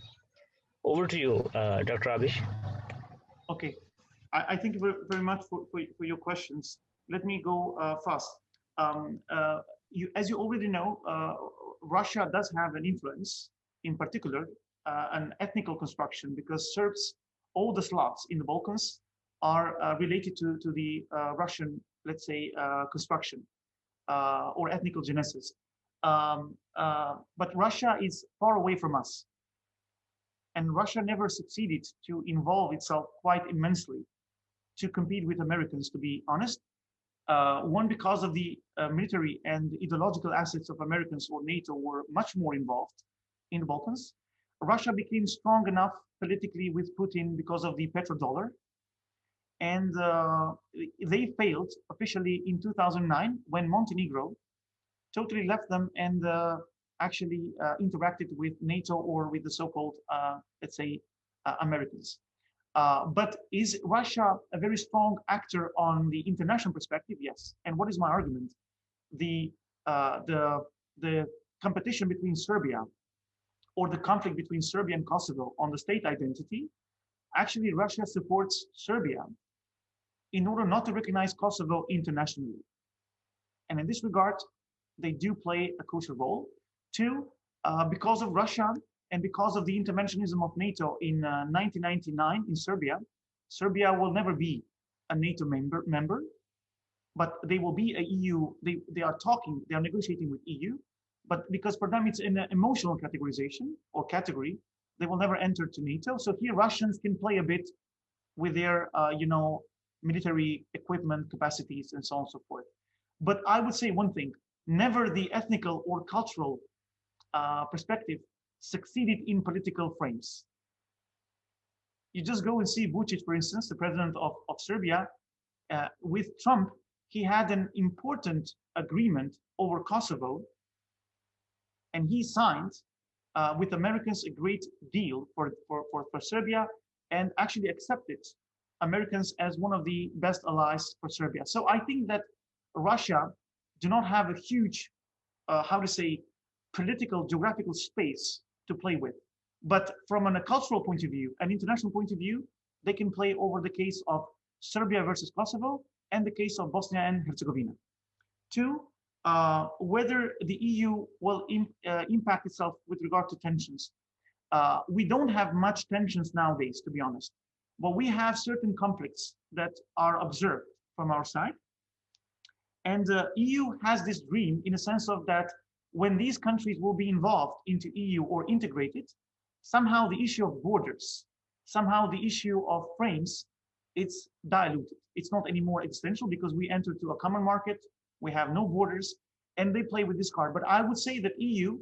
Over to you, Dr. Abish. Okay, I thank you very much for your questions. Let me go fast. As you already know, Russia does have an influence, in particular, an ethnical construction, because Serbs, all the Slavs in the Balkans are related to the Russian, let's say, construction or ethnical genesis. But Russia is far away from us. And Russia never succeeded to involve itself quite immensely to compete with Americans, to be honest. One, because of the military and ideological assets of Americans or NATO were much more involved in the Balkans. Russia became strong enough politically with Putin because of the petrodollar, and they failed officially in 2009 when Montenegro totally left them and actually interacted with NATO or with the so-called, let's say, Americans. But is Russia a very strong actor on the international perspective? Yes. And what is my argument? The competition between Serbia or the conflict between Serbia and Kosovo on the state identity, actually Russia supports Serbia in order not to recognize Kosovo internationally. And in this regard, they do play a crucial role. Two, because of Russia and because of the interventionism of NATO in 1999 in Serbia, Serbia will never be a NATO member, but they will be a EU. They are negotiating with EU, but because for them it's an emotional categorization or category, they will never enter to NATO. So here Russians can play a bit with their, military equipment capacities and so on and so forth. But I would say one thing: never the ethnical or cultural perspective succeeded in political frames. You just go and see Vučić, for instance, the president of Serbia, with Trump, he had an important agreement over Kosovo, and he signed with Americans a great deal for Serbia, and actually accepted Americans as one of the best allies for Serbia. So I think that Russia do not have a huge, political, geographical space to play with. But from a cultural point of view, an international point of view, they can play over the case of Serbia versus Kosovo and the case of Bosnia and Herzegovina. Two, whether the EU will impact itself with regard to tensions. We don't have much tensions nowadays, to be honest, but we have certain conflicts that are observed from our side. And the EU has this dream in a sense of that when these countries will be involved into EU or integrated, somehow the issue of borders, somehow the issue of frames, it's diluted. It's not anymore existential because we enter to a common market, we have no borders, and they play with this card. But I would say that EU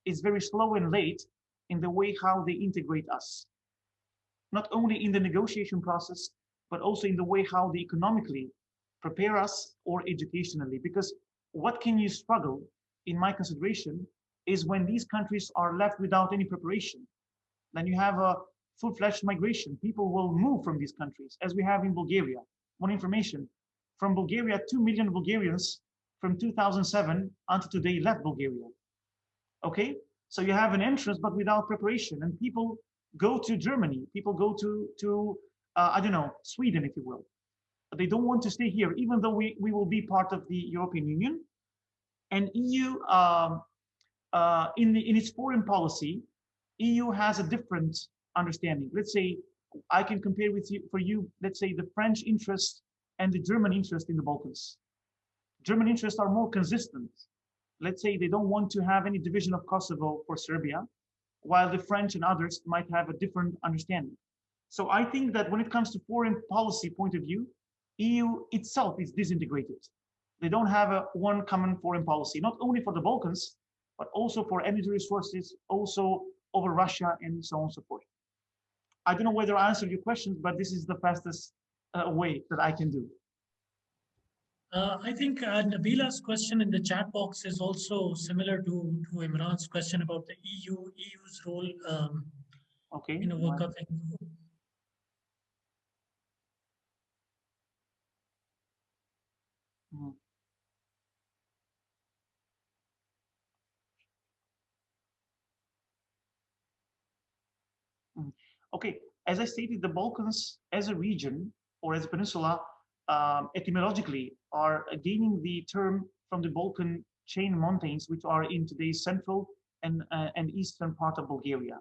is very slow and late in the way how they integrate us. Not only in the negotiation process, but also in the way how they economically prepare us or educationally. Because what can you struggle, in my consideration, is when these countries are left without any preparation. Then you have a full-fledged migration. People will move from these countries, as we have in Bulgaria. One information, from Bulgaria, 2 million Bulgarians from 2007 until today left Bulgaria. Okay, so you have an entrance, but without preparation, and people go to Germany, people go to I don't know, Sweden, if you will. But they don't want to stay here, even though we will be part of the European Union. And EU, in its foreign policy, EU has a different understanding. Let's say, I can compare for you, let's say the French interest and the German interest in the Balkans. German interests are more consistent. Let's say they don't want to have any division of Kosovo for Serbia, while the French and others might have a different understanding. So I think that when it comes to foreign policy point of view, EU itself is disintegrated. They don't have one common foreign policy, not only for the Balkans, but also for energy resources, also over Russia and so on and so forth. I don't know whether I answered your questions, but this is the fastest way that I can do. I think Nabila's question in the chat box is also similar to Imran's question about the EU's role Okay. in a World Cup. Okay, as I stated, the Balkans as a region or as a peninsula, etymologically are gaining the term from the Balkan chain mountains, which are in today's central and eastern part of Bulgaria.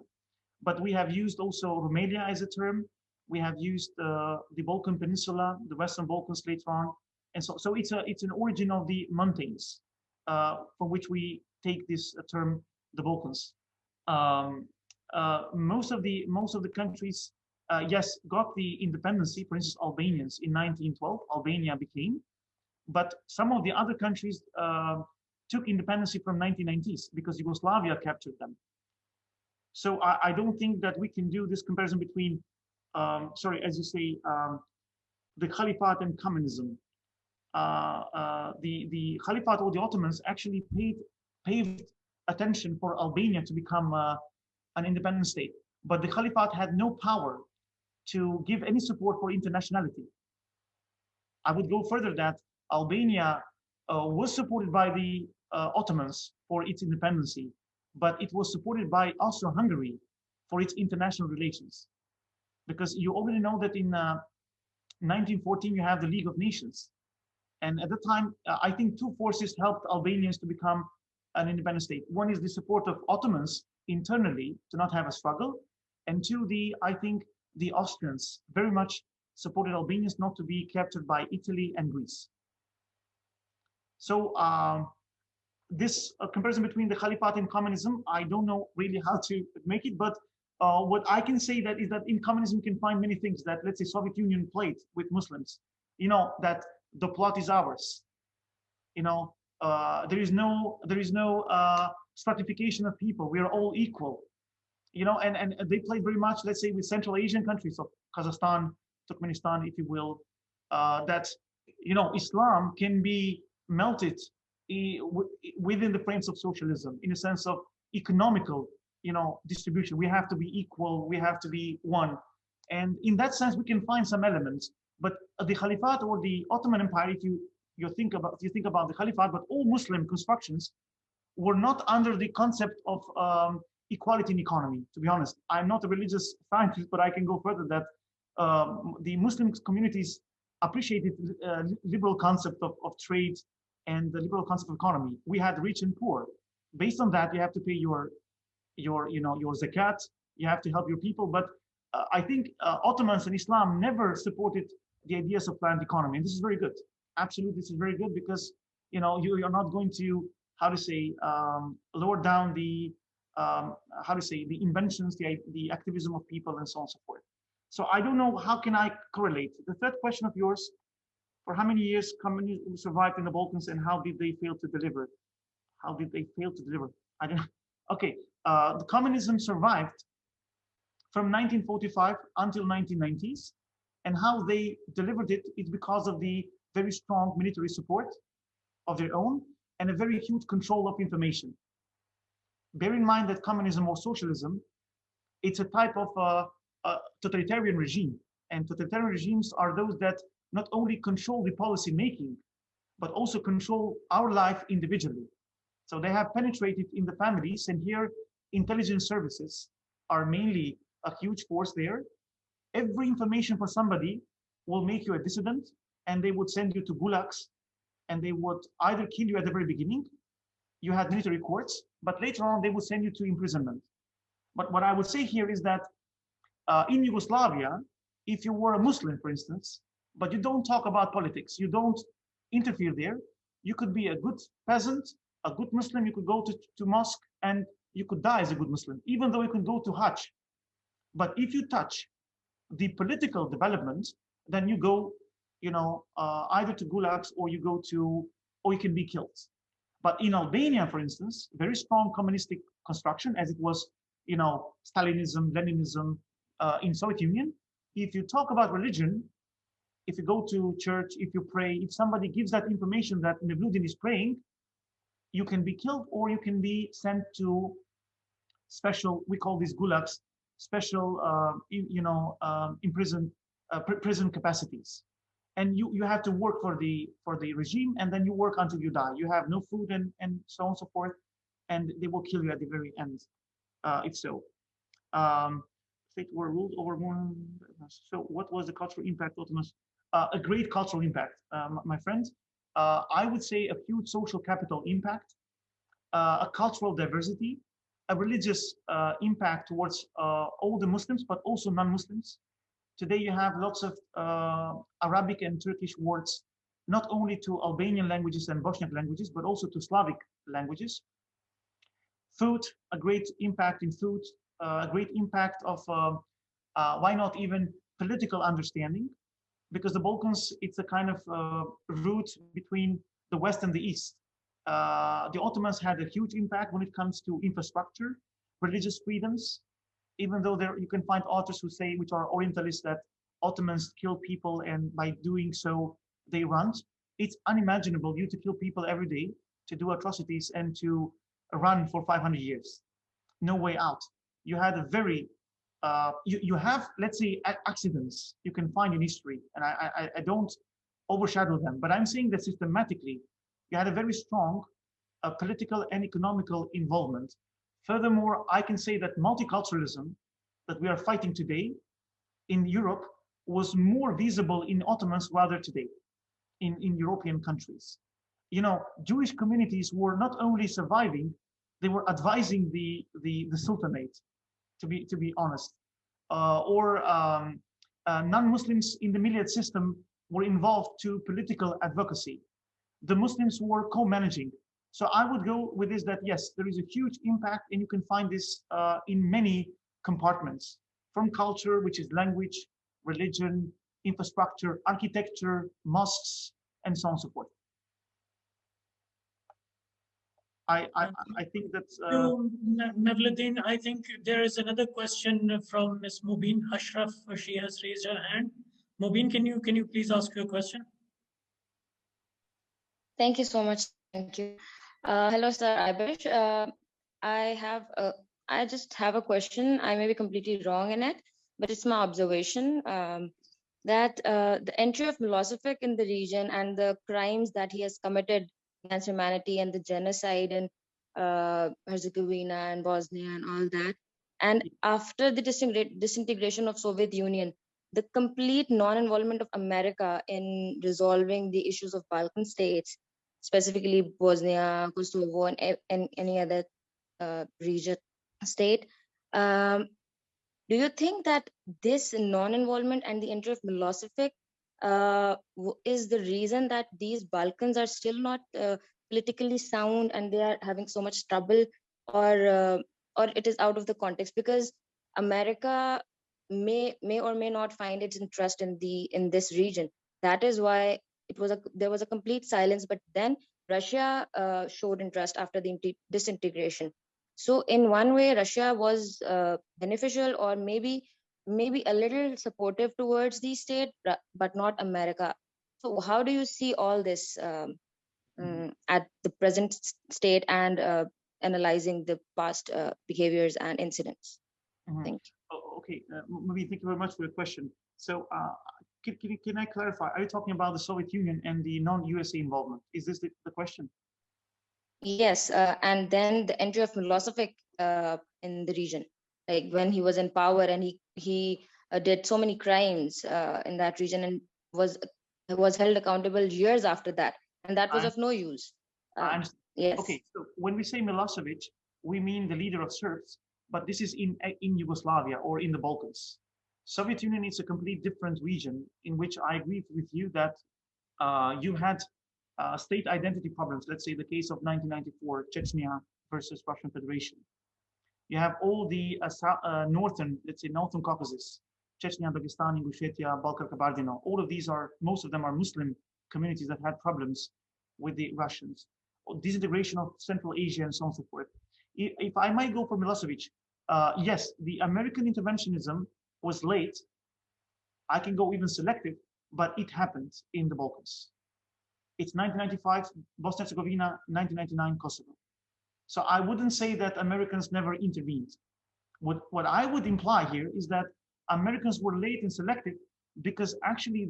But we have used also Romania as a term. We have used the Balkan Peninsula, the Western Balkans later on, and so it's an origin of the mountains from which we take this term, the Balkans. Most of the countries, yes, got the independence. For instance, Albanians in 1912, Albania became, but some of the other countries took independence from 1990s because Yugoslavia captured them. So I don't think that we can do this comparison between, sorry, as you say, the Caliphate and communism. The Caliphate or the Ottomans actually paved attention for Albania to become an independent state. But the Caliphate had no power to give any support for internationality. I would go further that Albania was supported by the Ottomans for its independence, but it was supported by also Hungary for its international relations. Because you already know that in 1914, you have the League of Nations. And at the time, I think two forces helped Albanians to become an independent state. One is the support of Ottomans internally to not have a struggle. And two, I think the Austrians very much supported Albanians not to be captured by Italy and Greece. So this comparison between the Caliphate and communism, I don't know really how to make it, but what I can say that is that in communism you can find many things that, let's say, Soviet Union played with Muslims. You know, that the plot is ours. You know, there is no stratification of people. We are all equal. You know, and they played very much, let's say, with Central Asian countries of Kazakhstan, Turkmenistan, if you will, that, you know, Islam can be melted within the frames of socialism in a sense of economical, you know, distribution. We have to be equal. We have to be one. And in that sense, we can find some elements. But the Caliphate or the Ottoman Empire, if you think about the Caliphate, but all Muslim constructions were not under the concept of equality in economy. To be honest, I'm not a religious scientist, but I can go further that the Muslim communities appreciated liberal concept of trade and the liberal concept of economy. We had rich and poor. Based on that, you have to pay your zakat. You have to help your people. But I think Ottomans and Islam never supported the ideas of planned economy, and this is very good. Absolutely, this is very good because, you know, you're not going to, how to say, lower down the the inventions, the activism of people, and so on and so forth. So I don't know, how can I correlate? The third question of yours, for how many years communism survived in the Balkans and how did they fail to deliver? How did they fail to deliver? I don't know. Okay, the communism survived from 1945 until 1990s, and how they delivered it is because of the very strong military support of their own and a very huge control of information. Bear in mind that communism or socialism, it's a type of totalitarian regime. And totalitarian regimes are those that not only control the policy making, but also control our life individually. So they have penetrated in the families, and here intelligence services are mainly a huge force there. Every information for somebody will make you a dissident, and they would send you to gulags, and they would either kill you at the very beginning. You had military courts, but later on they would send you to imprisonment. But what I would say here is that in Yugoslavia, if you were a Muslim, for instance, but you don't talk about politics, you don't interfere there, you could be a good peasant, a good Muslim, you could go to mosque, and you could die as a good Muslim, even though you can go to Hajj. But if you touch the political development, then you go, you know, either to gulags or you can be killed. But in Albania, for instance, very strong communistic construction, as it was, you know, Stalinism, Leninism in Soviet Union. If you talk about religion, if you go to church, if you pray, if somebody gives that information that Mevludin is praying, you can be killed or you can be sent to special, we call these gulags, special, prison capacities. And you have to work for the regime, and then you work until you die. You have no food and so on and so forth, and they will kill you at the very end, if so. State were ruled over more. So what was the cultural impact of Ottomans? A great cultural impact, my friend. I would say a huge social capital impact, a cultural diversity, a religious impact towards all the Muslims, but also non-Muslims. Today you have lots of Arabic and Turkish words, not only to Albanian languages and Bosniak languages, but also to Slavic languages. Food, a great impact in food, a great impact of, why not even political understanding? Because the Balkans, it's a kind of route between the West and the East. The Ottomans had a huge impact when it comes to infrastructure, religious freedoms, even though there you can find authors who say, which are Orientalists, that Ottomans kill people and by doing so they run. It's unimaginable you to kill people every day, to do atrocities and to run for 500 years. No way out. You had a very, you have, let's say, accidents you can find in history, and I don't overshadow them, but I'm saying that systematically, you had a very strong political and economical involvement. Furthermore, I can say that multiculturalism that we are fighting today in Europe was more visible in Ottomans rather today in European countries. You know, Jewish communities were not only surviving, they were advising the Sultanate, to be honest. Non-Muslims in the Millet system were involved to political advocacy. The Muslims were co-managing. So I would go with this that yes, there is a huge impact, and you can find this in many compartments, from culture, which is language, religion, infrastructure, architecture, mosques, and so on and so forth. I think that's Mevludin, I think there is another question from Ms. Mubin Ashraf. She has raised her hand. Mubin, can you please ask your question? Thank you so much. Thank you. Hello, Sir IBISH. I just have a question. I may be completely wrong in it, but it's my observation that the entry of Milosevic in the region and the crimes that he has committed against humanity and the genocide in Herzegovina and Bosnia and all that, and after the disintegration of Soviet Union, the complete non-involvement of America in resolving the issues of Balkan states, specifically Bosnia, Kosovo, and any other region state. Do you think that this non-involvement and the entry of Milosevic is the reason that these Balkans are still not politically sound and they are having so much trouble, or it is out of the context? Because America may or may not find its interest in this region. That is why there was a complete silence. But then Russia showed interest after the disintegration. So in one way, Russia was beneficial, or maybe a little supportive towards the state, but not America. So how do you see all this at the present state and analyzing the past behaviors and incidents? Thank you. Okay, Marie, thank you very much for your question. So can I clarify, are you talking about the Soviet Union and the non-USA involvement? Is this the question? Yes, and then the entry of Milosevic in the region, like when he was in power and he did so many crimes in that region and was held accountable years after that, and that was of no use. Yes. Okay, so when we say Milosevic, we mean the leader of Serbs, but this is in Yugoslavia or in the Balkans. Soviet Union is a complete different region, in which I agree with you that you had state identity problems. Let's say the case of 1994, Chechnya versus Russian Federation. You have all the northern Caucasus, Chechnya, Dagestan, Ingushetia, Balkar-Kabardino. All of these most of them are Muslim communities that had problems with the Russians. Disintegration of Central Asia and so on and so forth. If I might go for Milosevic, yes, the American interventionism was late. I can go even selective, but it happened in the Balkans. It's 1995, Bosnia-Herzegovina, 1999, Kosovo. So I wouldn't say that Americans never intervened. What I would imply here is that Americans were late and selective, because actually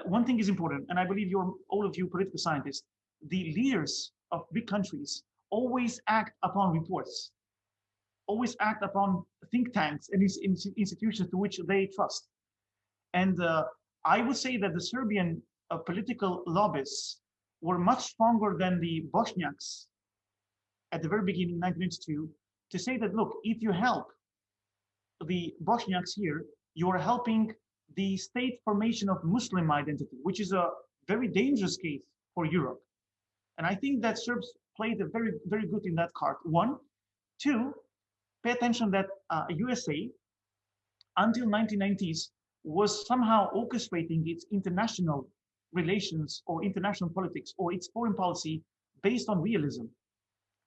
one thing is important, and I believe all of you political scientists, the leaders of big countries always act upon reports, always act upon think tanks and institutions to which they trust. And I would say that the Serbian political lobbyists were much stronger than the Bosniaks at the very beginning, 1992, to say that, look, if you help the Bosniaks here, you are helping the state formation of Muslim identity, which is a very dangerous case for Europe. And I think that Serbs played a very, very good in that card. One. Two, pay attention that USA, until 1990s, was somehow orchestrating its international relations or international politics or its foreign policy based on realism.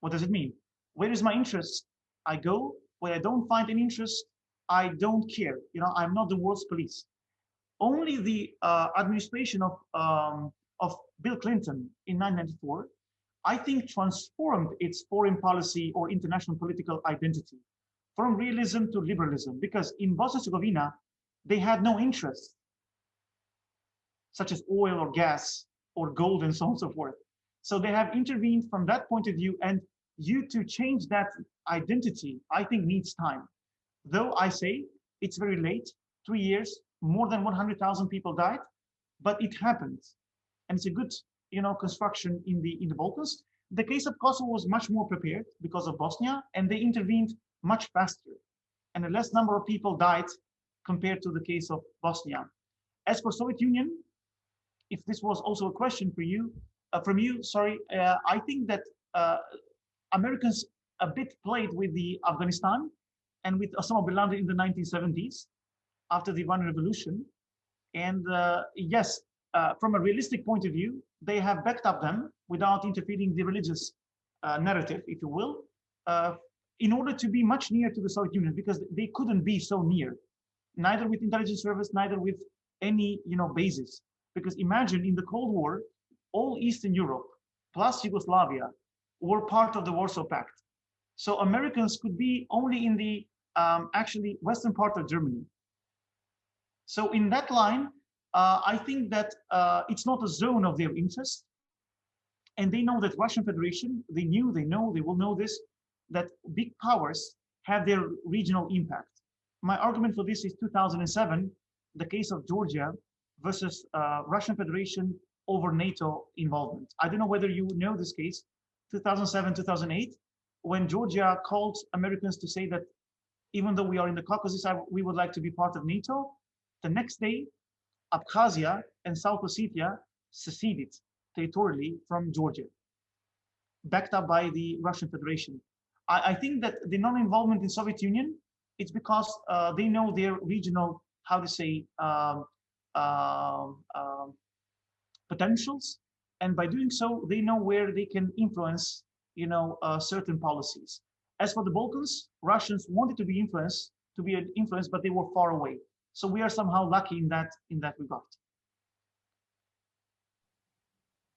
What does it mean? Where is my interest? I go. Where I don't find any interest, I don't care. You know, I'm not the world's police. Only the administration of Bill Clinton in 1994, I think, transformed its foreign policy or international political identity from realism to liberalism, because in Bosnia-Herzegovina, they had no interest, such as oil or gas or gold and so on and so forth. So they have intervened from that point of view, and you to change that identity, I think, needs time. Though I say it's very late, 3 years, more than 100,000 people died, but it happened, and it's a good, you know, construction in the Balkans. The case of Kosovo was much more prepared because of Bosnia, and they intervened much faster, and a less number of people died compared to the case of Bosnia. As for Soviet Union, if this was also a question for you, from you, sorry, I think that Americans a bit played with the Afghanistan and with Osama bin Laden in the 1970s after the Iran Revolution. And yes, from a realistic point of view, they have backed up them without interfering the religious narrative, if you will, in order to be much near to the Soviet Union, because they couldn't be so near, neither with intelligence service, neither with any, you know, basis. Because imagine in the Cold War, all Eastern Europe plus Yugoslavia were part of the Warsaw Pact. So Americans could be only in the actually western part of Germany. So in that line, I think that it's not a zone of their interest. And they know that Russian Federation, they know, they will know this, that big powers have their regional impact. My argument for this is 2007, the case of Georgia versus Russian Federation over NATO involvement. I don't know whether you know this case, 2007, 2008, when Georgia called Americans to say that even though we are in the Caucasus, we would like to be part of NATO. The next day, Abkhazia and South Ossetia seceded territorially from Georgia, backed up by the Russian Federation. I think that the non-involvement in Soviet Union, it's because they know their regional, how to say, potentials, and by doing so, they know where they can influence, you know, certain policies. As for the Balkans, Russians wanted to be influenced, but they were far away. So we are somehow lucky in that regard.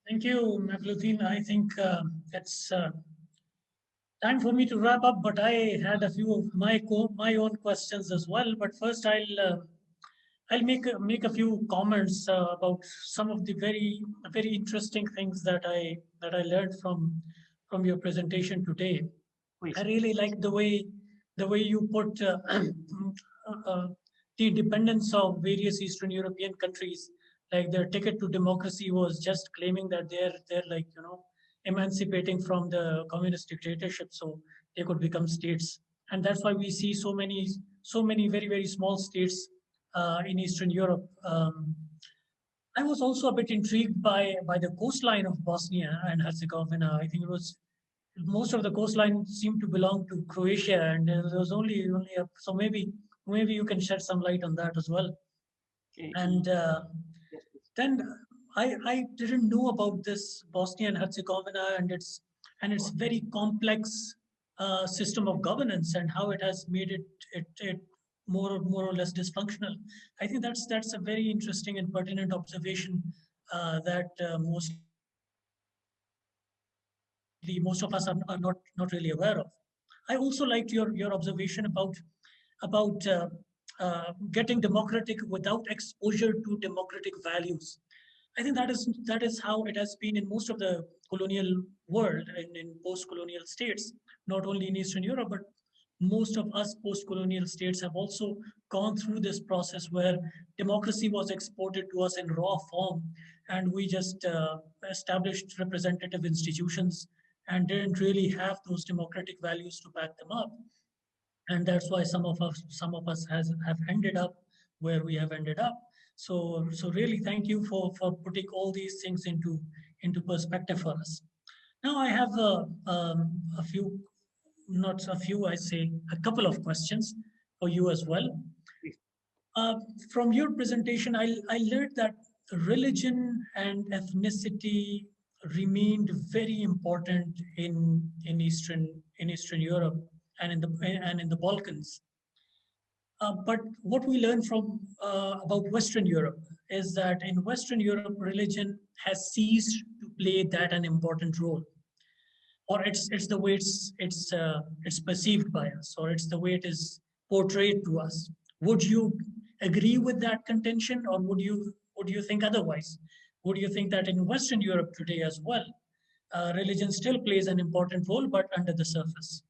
Thank you, Mevludin. I think it's time for me to wrap up, but I had a few of my own questions as well. But first, I'll make a few comments about some of the very interesting things that I learned from your presentation today. Please. I really like the way you put the independence of various Eastern European countries, like their ticket to democracy was just claiming that they're like, you know, emancipating from the communist dictatorship so they could become states. And that's why we see so many very, very small states in Eastern Europe. I was also a bit intrigued by the coastline of Bosnia and Herzegovina. I think it was most of the coastline seemed to belong to Croatia, and there was only so maybe you can shed some light on that as well. Okay. And then I didn't know about this Bosnia and Herzegovina and its very complex system of governance and how it has made it more or less dysfunctional. I think that's a very interesting and pertinent observation that most of us are not really aware of. I also liked your observation about getting democratic without exposure to democratic values. I think that is how it has been in most of the colonial world and in post-colonial states, not only in Eastern Europe, but most of us post-colonial states have also gone through this process where democracy was exported to us in raw form, and we just established representative institutions and didn't really have those democratic values to back them up. And that's why some of us have ended up where we have ended up. So really, thank you for putting all these things into perspective for us. Now I have a few, not a few, I say a couple of questions for you as well. From your presentation, I learned that religion and ethnicity remained very important in Eastern Europe and in the Balkans. But what we learn from about Western Europe is that in Western Europe, religion has ceased to play that an important role, or it's the way it's perceived by us, or it's the way it is portrayed to us. Would you agree with that contention, or would you think otherwise? Would you think that in Western Europe today as well, religion still plays an important role, but under the surface?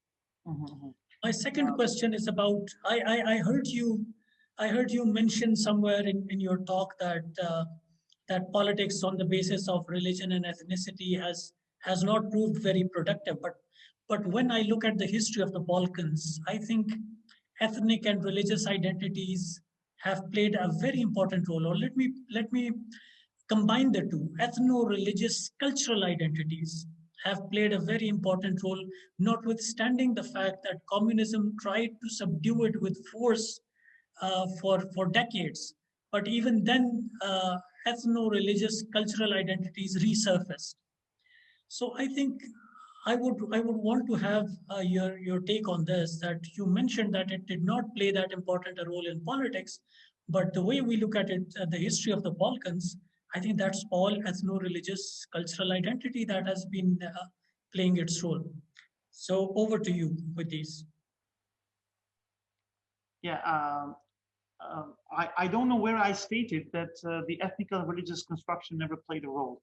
Mm-hmm. My second question is about I heard you mention somewhere in your talk that that politics on the basis of religion and ethnicity has not proved very productive. But when I look at the history of the Balkans, I think ethnic and religious identities have played a very important role. Or let me combine the two. Ethno-religious cultural identities have played a very important role, notwithstanding the fact that communism tried to subdue it with force for decades. But even then, ethno-religious cultural identities resurfaced. So I think I would want to have your take on this. That you mentioned that it did not play that important a role in politics, but the way we look at it, the history of the Balkans, I think that's all ethno-religious cultural identity that has been playing its role. So over to you with these. Yeah, I don't know where I stated that the ethnic and religious construction never played a role.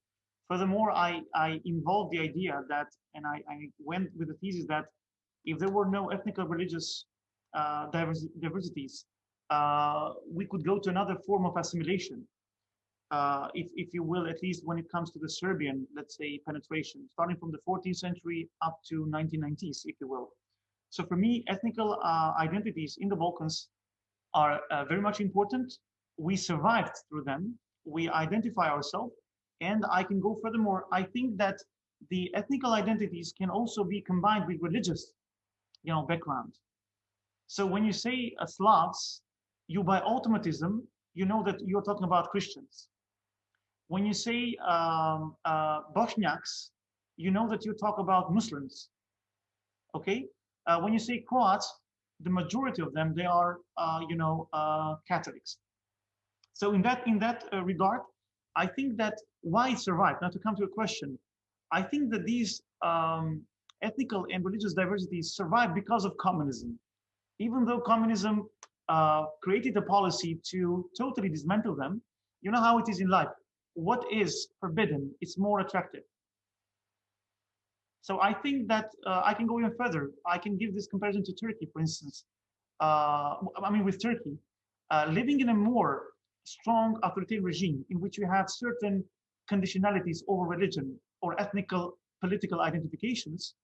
Furthermore, I involved the idea that, and I went with the thesis that if there were no ethnic or religious diversities, we could go to another form of assimilation. If you will, at least when it comes to the Serbian, let's say, penetration, starting from the 14th century up to 1990s, if you will. So for me, ethnical identities in the Balkans are very much important. We survived through them. We identify ourselves. And I can go furthermore. I think that the ethnical identities can also be combined with religious, background. So when you say Slavs, you by automatism, you know that you're talking about Christians. When you say Bosniaks, you know that you talk about Muslims. Okay. When you say Croats, the majority of them, they are, Catholics. So in that regard, I think that why it survived. Now to come to a question, I think that these ethnical and religious diversities survived because of communism. Even though communism created a policy to totally dismantle them, you know how it is in life. What is forbidden, it's more attractive. So I think that I can go even further. I can give this comparison to Turkey, for instance. With Turkey, living in a more strong authoritarian regime in which you have certain conditionalities over religion or ethnical political identifications,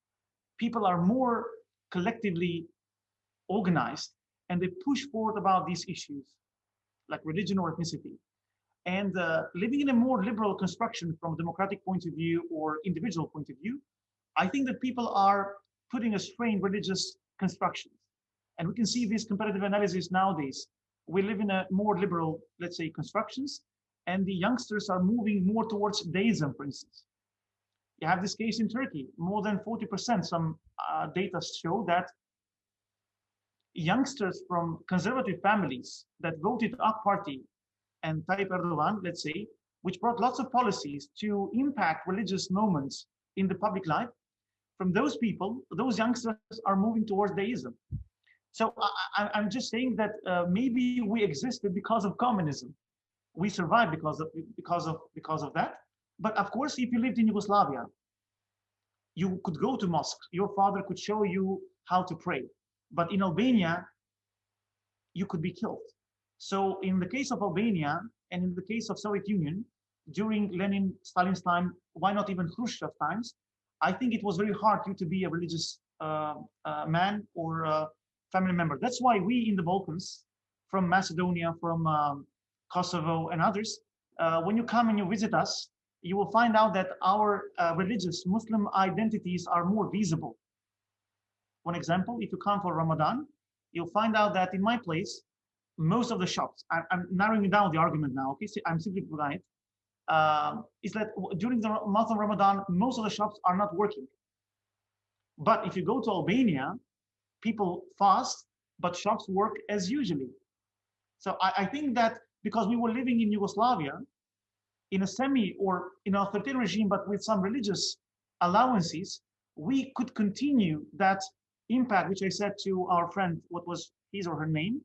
people are more collectively organized and they push forward about these issues like religion or ethnicity. And living in a more liberal construction from a democratic point of view or individual point of view, I think that people are putting a strain religious constructions. And we can see this comparative analysis nowadays. We live in a more liberal, let's say, constructions, and the youngsters are moving more towards deism, for instance. You have this case in Turkey, more than 40%, some data show that youngsters from conservative families that voted AK Party and Tayyip Erdogan, let's say, which brought lots of policies to impact religious moments in the public life, from those people, those youngsters are moving towards deism. So I'm just saying that maybe we existed because of communism. We survived because of that. But of course, if you lived in Yugoslavia, you could go to mosques. Your father could show you how to pray. But in Albania, you could be killed. So in the case of Albania and in the case of Soviet Union, during Lenin, Stalin's time, why not even Khrushchev's times, I think it was very hard for you to be a religious man or a family member. That's why we in the Balkans, from Macedonia, from Kosovo and others, when you come and you visit us, you will find out that our religious Muslim identities are more visible. One example, if you come for Ramadan, you'll find out that in my place, most of the shops, I'm narrowing down the argument now, okay, so I'm simply polite. is that during the month of Ramadan, most of the shops are not working. But if you go to Albania, people fast, but shops work as usually. So I think that because we were living in Yugoslavia, in a semi or in an authoritarian regime, but with some religious allowances, we could continue that impact, which I said to our friend, what was his or her name?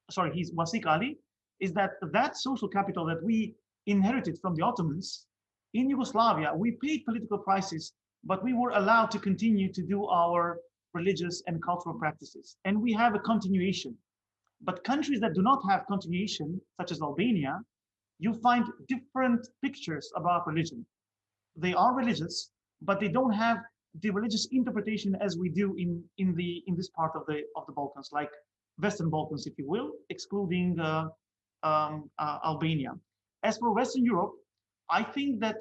Sorry, he's Wasik Ali, is that social capital that we inherited from the Ottomans in Yugoslavia, we paid political prices, but we were allowed to continue to do our religious and cultural practices. And we have a continuation. But countries that do not have continuation, such as Albania, you find different pictures about religion. They are religious, but they don't have the religious interpretation as we do in this part of the Balkans, like Western Balkans, if you will, excluding Albania. As for Western Europe, I think that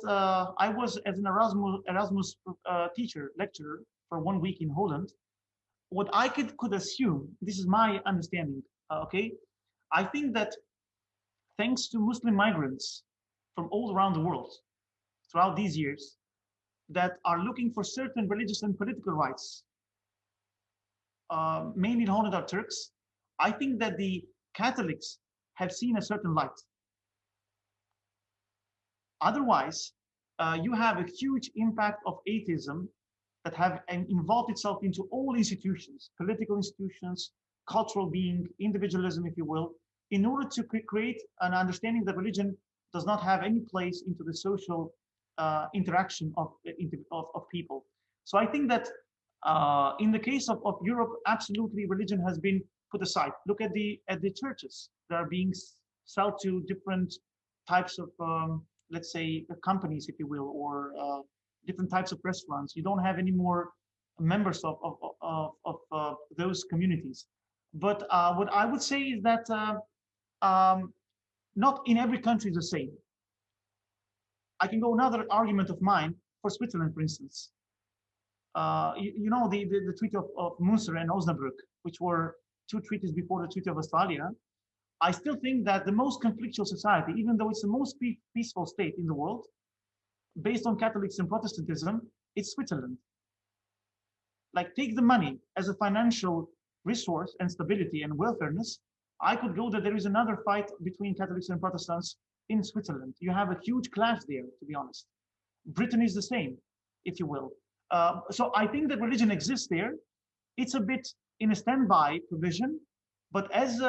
I was as an Erasmus lecturer for 1 week in Holland. What I could assume, this is my understanding, okay, I think that thanks to Muslim migrants from all around the world throughout these years that are looking for certain religious and political rights, mainly in Holland are Turks, I think that the Catholics have seen a certain light. Otherwise, you have a huge impact of atheism that have involved itself into all institutions, political institutions, cultural being, individualism, if you will, in order to create an understanding that religion does not have any place into the social interaction of people. So I think that in the case of Europe, absolutely religion has been put aside. Look at the churches that are being sold to different types of, let's say, companies, if you will, or different types of restaurants. You don't have any more members of those communities. But what I would say is that not in every country is the same. I can go another argument of mine for Switzerland, for instance. You know the treaty of Münster and Osnabrück, which were two treaties before the Treaty of Westphalia. I still think that the most conflictual society, even though it's the most peaceful state in the world, based on Catholics and Protestantism, it's Switzerland. Like, take the money as a financial resource and stability and welfareness. I could go that there is another fight between Catholics and Protestants in Switzerland. You have a huge clash there, to be honest. Britain is the same, if you will. So I think that religion exists there. It's a bit in a standby provision, but as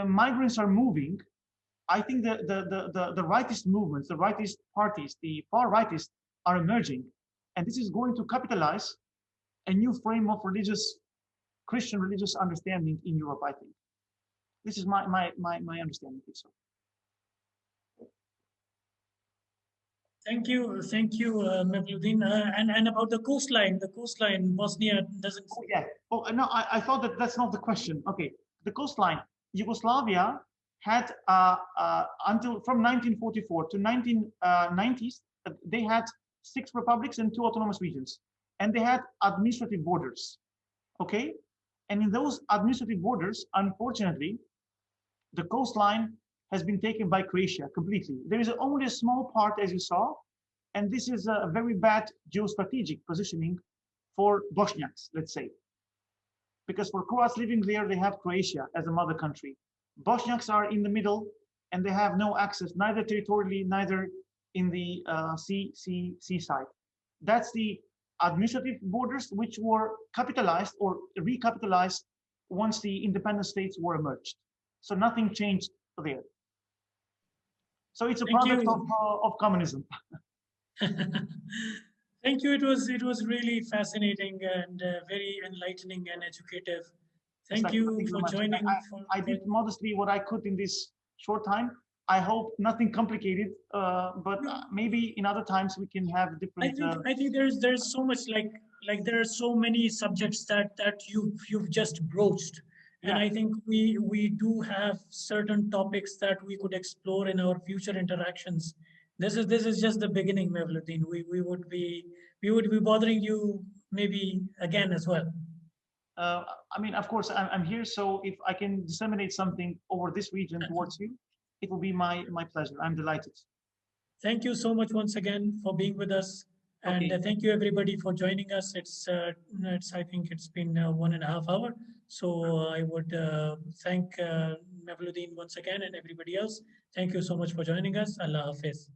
migrants are moving, I think the rightist movements, the rightist parties, the far rightists are emerging, and this is going to capitalize a new frame of Christian religious understanding in Europe. I think this is my understanding. So. Thank you, Mevludin. And about the coastline, Bosnia doesn't. Oh yeah. Oh no, I thought that's not the question. Okay, the coastline. Yugoslavia had until from 1944 to 1990s, they had 6 republics and 2 autonomous regions, and they had administrative borders. Okay, and in those administrative borders, unfortunately, the coastline has been taken by Croatia completely. There is only a small part, as you saw, and this is a very bad geostrategic positioning for Bosniaks, let's say. Because for Croats living there, they have Croatia as a mother country. Bosniaks are in the middle, and they have no access, neither territorially, neither in the seaside. That's the administrative borders, which were capitalized or recapitalized once the independent states were emerged. So nothing changed there. So it's a product of communism. Thank you. It was really fascinating and very enlightening and educative. Thank you for joining. I did modestly what I could in this short time. I hope nothing complicated, but maybe in other times we can have different. I think there's so much like there are so many subjects that you've just broached. And I think we do have certain topics that we could explore in our future interactions. This is just the beginning, Mevludin. We would be bothering you maybe again as well. I mean, of course, I'm here, so if I can disseminate something over this region towards you, it will be my pleasure. I'm delighted. Thank you so much once again for being with us. And Okay. thank you everybody for joining us. I think it's been 1.5 hours. So I would thank Mevludin once again and everybody else. Thank you so much for joining us. Allah Hafiz.